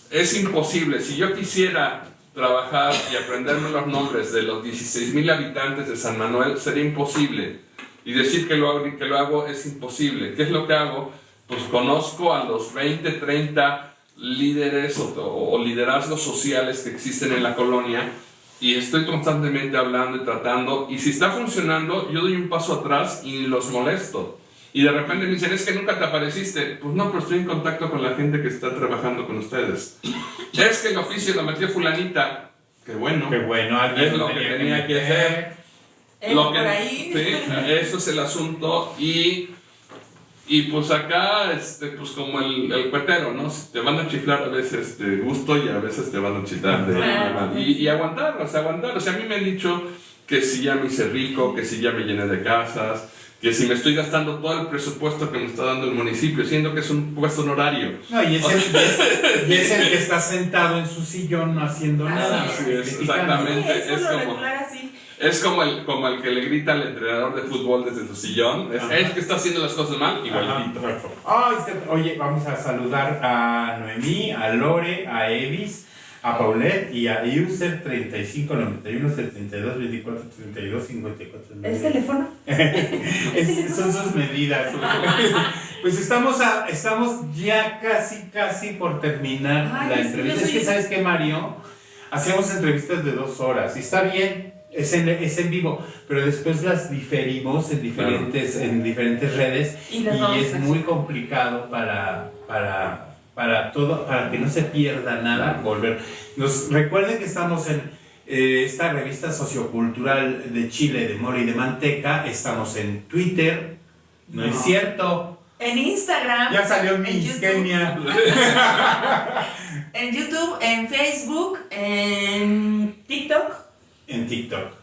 Es imposible. Si yo quisiera trabajar y aprenderme los nombres de los 16,000 habitantes de San Manuel, sería imposible. Y decir que lo hago es imposible. ¿Qué es lo que hago? Pues conozco a los 20, 30 líderes o liderazgos sociales que existen en la colonia y estoy constantemente hablando y tratando, y si está funcionando, yo doy un paso atrás y los molesto. Y de repente me dicen, es que nunca te apareciste. Pues no, pero estoy en contacto con la gente que está trabajando con ustedes. Es que el oficio lo metió fulanita. Qué bueno. Qué bueno, alguien Es lo que tenía que hacer. Lo que, por ahí. Sí, eso es el asunto. Y pues acá, pues como el cuetero, ¿no? Te van a chiflar a veces de gusto y a veces te van a chiflar de mal. Y aguantar. O sea, a mí me han dicho que si ya me hice rico, que si ya me llené de casas, que si me estoy gastando todo el presupuesto que me está dando el municipio, siendo que es un puesto honorario. No, y es el que está sentado en su sillón no haciendo nada. Sí, exactamente. Sí, eso lo regular así. Es como el que le grita al entrenador de fútbol desde su sillón. Es que está haciendo las cosas mal, igualito. Oye, vamos a saludar a Noemí, a Lore, a Evis, a Paulette y a User 35 91 72 24 32 54. ¿Es teléfono? Son sus medidas. Pues estamos ya casi por terminar la entrevista. Es que, ¿sabes qué, Mario? Hacíamos entrevistas de 2 horas y está bien. Es en vivo, pero después las diferimos en diferentes redes y es muy complicado para que no se pierda nada volver. Recuerden que estamos en esta revista sociocultural de Chile, de Mora y de Manteca. Estamos en Twitter, ¿no es cierto? En Instagram. Ya salió mi isquemia. En YouTube, en Facebook, en TikTok. En TikTok.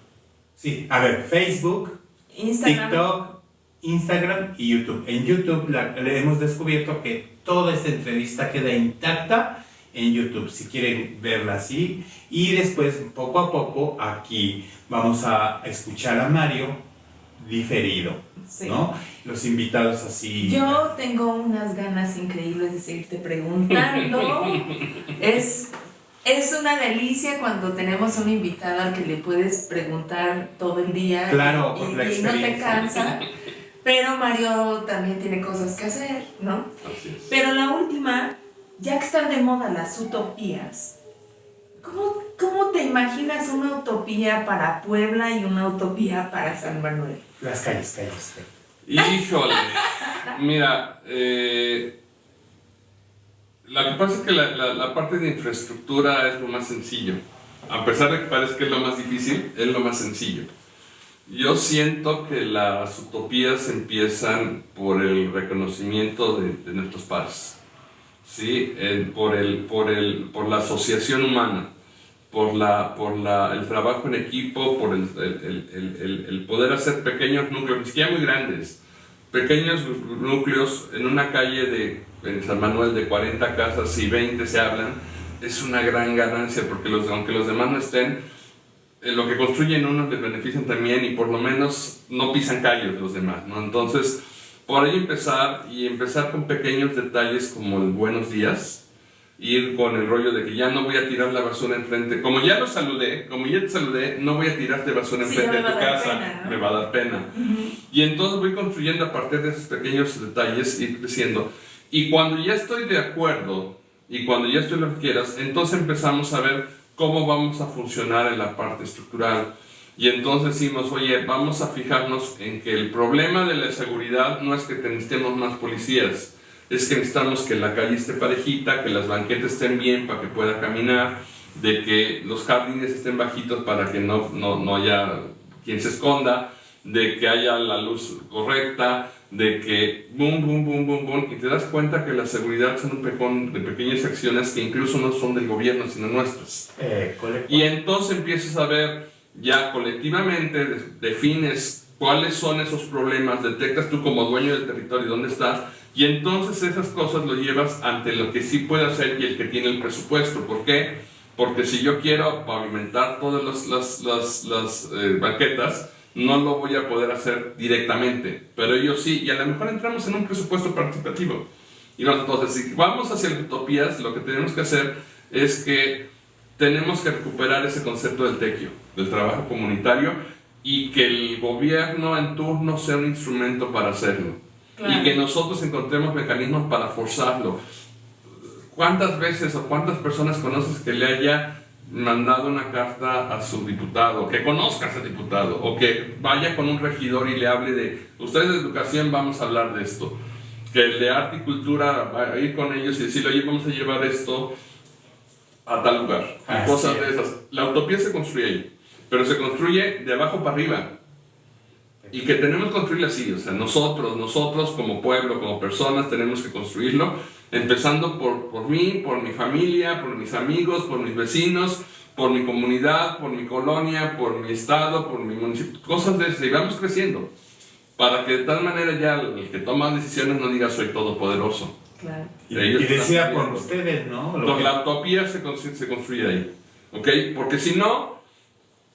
Sí, a ver, Facebook, Instagram. TikTok, Instagram y YouTube. En YouTube le hemos descubierto que toda esta entrevista queda intacta en YouTube, si quieren verla así. Y después, poco a poco, aquí vamos a escuchar a Mario diferido, sí, ¿no? Los invitados así. Yo tengo unas ganas increíbles de seguirte preguntando. Es una delicia cuando tenemos un invitado al que le puedes preguntar todo el día. Claro, y no te cansa. Pero Mario también tiene cosas que hacer, ¿no? Así es. Pero la última, ya que están de moda las utopías, ¿cómo te imaginas una utopía para Puebla y una utopía para San Manuel? Las calles. Híjole. Mira, lo que pasa es que la parte de infraestructura es lo más sencillo. A pesar de que parece que es lo más difícil, es lo más sencillo. Yo siento que las utopías empiezan por el reconocimiento de nuestros pares, ¿sí? Por la asociación humana, por el trabajo en equipo, por el poder hacer pequeños núcleos, ni siquiera muy grandes, pequeños núcleos en una calle en San Manuel de 40 casas y 20 se hablan, es una gran ganancia, porque aunque los demás no estén, lo que construyen unos les benefician también y por lo menos no pisan callos los demás, ¿no? Entonces, por ahí empezar con pequeños detalles como el buenos días, ir con el rollo de que ya no voy a tirar la basura enfrente, como ya te saludé, no voy a tirarte basura enfrente de tu casa, pena, ¿no? Me va a dar pena. Y entonces voy construyendo a partir de esos pequeños detalles, ir creciendo. Y cuando ya estoy de acuerdo, y cuando ya estoy lo que quieras, entonces empezamos a ver cómo vamos a funcionar en la parte estructural. Y entonces decimos, oye, vamos a fijarnos en que el problema de la seguridad no es que necesitemos más policías, es que necesitamos que la calle esté parejita, que las banquetas estén bien para que pueda caminar, de que los jardines estén bajitos para que no haya quien se esconda, de que haya la luz correcta, de que boom, y te das cuenta que la seguridad son un pecón de pequeñas acciones que incluso no son del gobierno, sino nuestras. Y entonces empiezas a ver, ya colectivamente defines cuáles son esos problemas, detectas tú como dueño del territorio dónde estás, y entonces esas cosas lo llevas ante lo que sí puede hacer y el que tiene el presupuesto. ¿Por qué? Porque si yo quiero pavimentar todas las banquetas, no lo voy a poder hacer directamente, pero ellos sí, y a lo mejor entramos en un presupuesto participativo. Y entonces, si vamos hacia las utopías, lo que tenemos que hacer es que tenemos que recuperar ese concepto del tequio, del trabajo comunitario, y que el gobierno en turno sea un instrumento para hacerlo. Claro. Y que nosotros encontremos mecanismos para forzarlo. ¿cuántas veces o cuántas personas conoces que le haya mandado una carta a su diputado, que conozca a ese diputado, o que vaya con un regidor y le hable de, ustedes de educación vamos a hablar de esto, que el de arte y cultura va a ir con ellos y decirle, oye, vamos a llevar esto a tal lugar, y cosas de esas. La utopía se construye ahí, pero se construye de abajo para arriba, y que tenemos que construirla así, o sea, nosotros como pueblo, como personas, tenemos que construirlo, empezando por mí, por mi familia, por mis amigos, por mis vecinos, por mi comunidad, por mi colonia, por mi estado, por mi municipio, cosas de esas, y vamos creciendo, para que de tal manera ya el que toma decisiones no diga soy todopoderoso. Claro. Y decía por ustedes, ¿no? La utopía se construye ahí, ¿ok? Porque si no,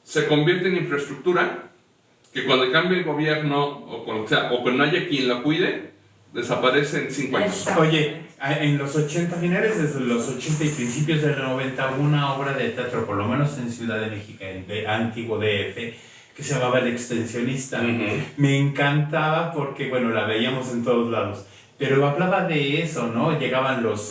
se convierte en infraestructura que cuando cambie el gobierno o cuando no haya quien la cuide, desaparece en 5 años. Exacto. Oye, en los 80, finales de los 80 y principios del 90, hubo una obra de teatro, por lo menos en Ciudad de México, de antiguo DF, que se llamaba El Extensionista. Me encantaba porque, bueno, la veíamos en todos lados, pero hablaba de eso, ¿no? Llegaban los